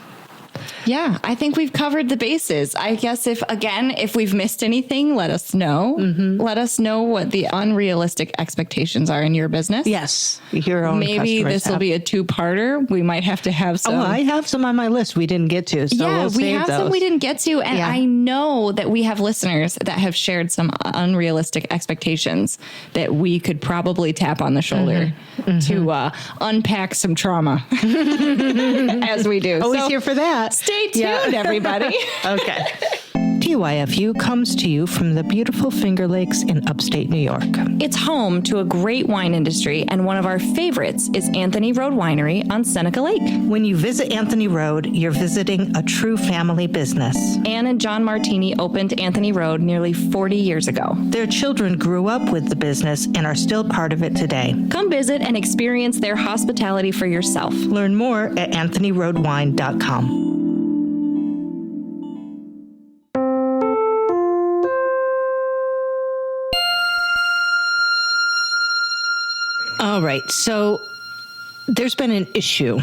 Speaker 3: yeah, I think we've covered the bases. I guess if we've missed anything, let us know.
Speaker 2: Mm-hmm.
Speaker 3: Let us know what the unrealistic expectations are in your business.
Speaker 2: Yes. Your own
Speaker 3: Maybe
Speaker 2: customers
Speaker 3: this will
Speaker 2: have.
Speaker 3: be a two-parter. We might have to have some.
Speaker 2: Oh, I have some on my list we didn't get to. So
Speaker 3: yeah,
Speaker 2: we'll
Speaker 3: we
Speaker 2: save
Speaker 3: have
Speaker 2: those.
Speaker 3: some we didn't get to. And
Speaker 2: Yeah.
Speaker 3: I know that we have listeners that have shared some unrealistic expectations that we could probably tap on the shoulder to unpack some trauma as we do.
Speaker 2: Always
Speaker 3: So
Speaker 2: here for that.
Speaker 3: stay tuned, everybody.
Speaker 2: Okay. TYFU comes to you from the beautiful Finger Lakes in upstate New York.
Speaker 3: It's home to a great wine industry, and one of our favorites is Anthony Road Winery on Seneca Lake.
Speaker 2: When you visit Anthony Road, you're visiting a true family business.
Speaker 3: Ann and John Martini opened Anthony Road nearly 40 years ago.
Speaker 2: Their children grew up with the business and are still part of it today.
Speaker 3: Come visit and experience their hospitality for yourself.
Speaker 2: Learn more at anthonyroadwine.com. All right, so there's been an issue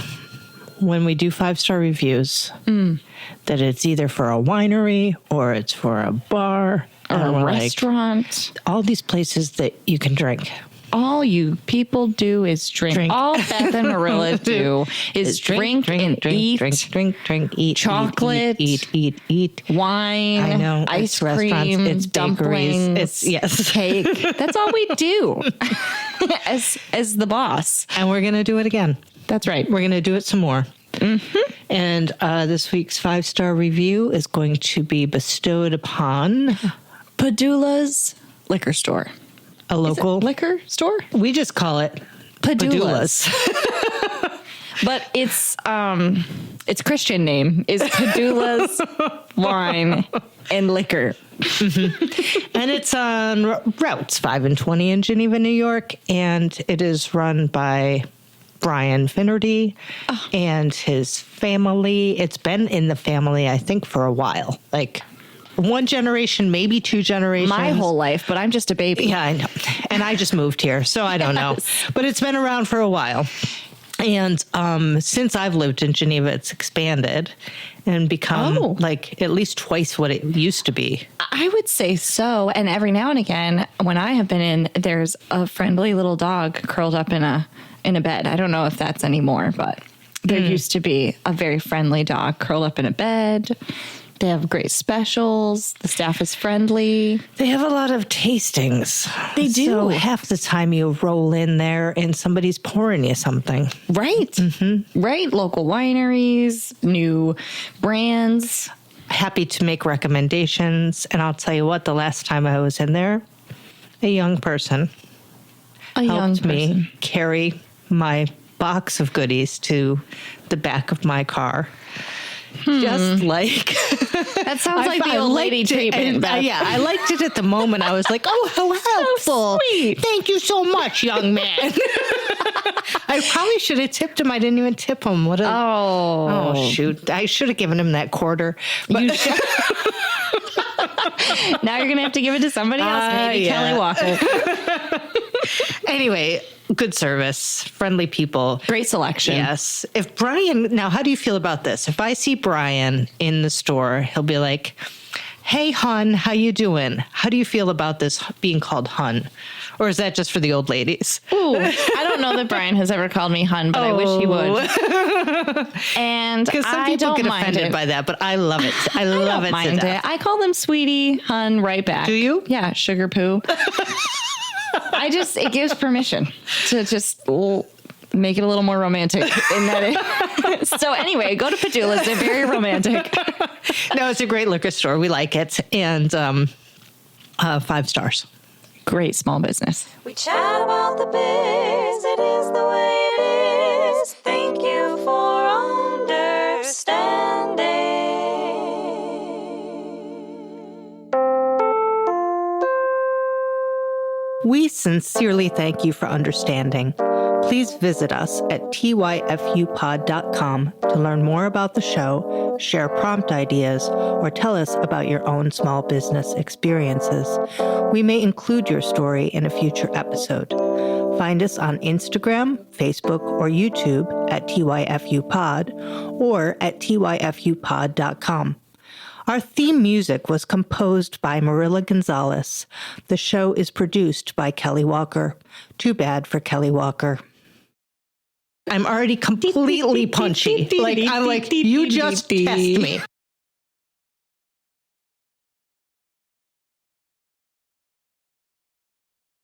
Speaker 2: when we do 5-star reviews that it's either for a winery or it's for a bar
Speaker 3: Or
Speaker 2: and
Speaker 3: a
Speaker 2: we're like,
Speaker 3: restaurant.
Speaker 2: all these places that you can drink.
Speaker 3: all you people do is drink. All Beth and Marilla do is drink, eat chocolate,
Speaker 2: eat
Speaker 3: wine.
Speaker 2: I know.
Speaker 3: Ice
Speaker 2: It's restaurants,
Speaker 3: cream,
Speaker 2: it's bakeries,
Speaker 3: dumplings,
Speaker 2: yes,
Speaker 3: cake. That's all we do as the boss.
Speaker 2: and we're gonna do it again.
Speaker 3: That's right.
Speaker 2: We're gonna do it some more. Mm-hmm. And this week's 5-star review is going to be bestowed upon
Speaker 3: Padula's liquor store.
Speaker 2: a local
Speaker 3: Liquor store?
Speaker 2: We just call it
Speaker 3: Padula's. But its Christian name is Padula's Wine and Liquor.
Speaker 2: Mm-hmm. And it's on routes 5 and 20 in Geneva, New York, and it is run by Brian Finnerty and his family. It's been in the family, I think, for a while, like one generation, maybe 2 generations.
Speaker 3: My whole life, but I'm just a baby.
Speaker 2: Yeah, I know. And I just moved here, so I don't know. But it's been around for a while. And since I've lived in Geneva, it's expanded and become like at least twice what it used to be.
Speaker 3: I would say so. And every now and again, when I have been in, there's a friendly little dog curled up in a bed. I don't know if that's anymore, but there used to be a very friendly dog curled up in a bed. They have great specials. The staff is friendly.
Speaker 2: They have a lot of tastings.
Speaker 3: They do.
Speaker 2: So half the time you roll in there and somebody's pouring you something.
Speaker 3: Right. Mm-hmm. Right. Local wineries, new brands.
Speaker 2: Happy to make recommendations. And I'll tell you what, the last time I was in there, a young person helped me carry my box of goodies to the back of my car. Just like
Speaker 3: that sounds like the old lady treatment.
Speaker 2: Yeah, I liked it at the moment. I was like, "Oh, how helpful!
Speaker 3: So sweet.
Speaker 2: Thank you so much, young man." I probably should have tipped him. I didn't even tip him. Oh shoot! I should have given him that quarter. But
Speaker 3: You should. Now you're gonna have to give it to somebody else. Maybe Kelly Walker.
Speaker 2: Anyway, good service, friendly people.
Speaker 3: Great selection.
Speaker 2: Yes. If Brian, now how do you feel about this? If I see Brian in the store, he'll be like, "Hey, hun, how you doing? How do you feel about this being called hun?" Or is that just for the old ladies?
Speaker 3: Ooh, I don't know that Brian has ever called me hun, but I wish he would. And
Speaker 2: Because some people get offended by that, but I love it. I love it.
Speaker 3: Mind it. I call them sweetie, hun, right back.
Speaker 2: Do you?
Speaker 3: Yeah, sugar poo. It gives permission to just make it a little more romantic in that. So anyway, go to Padula's. They're very romantic.
Speaker 2: No, it's a great liquor store. We like it. And 5 stars.
Speaker 3: Great small business.
Speaker 1: We chat about the biz, it is the way it is. Thank you for understanding.
Speaker 2: We sincerely thank you for understanding. Please visit us at tyfupod.com to learn more about the show, share prompt ideas, or tell us about your own small business experiences. We may include your story in a future episode. Find us on Instagram, Facebook, or YouTube at tyfupod or at tyfupod.com. Our theme music was composed by Marilla Gonzalez. The show is produced by Kelly Walker. Too bad for Kelly Walker. I'm already completely punchy. I'm like, you just test me.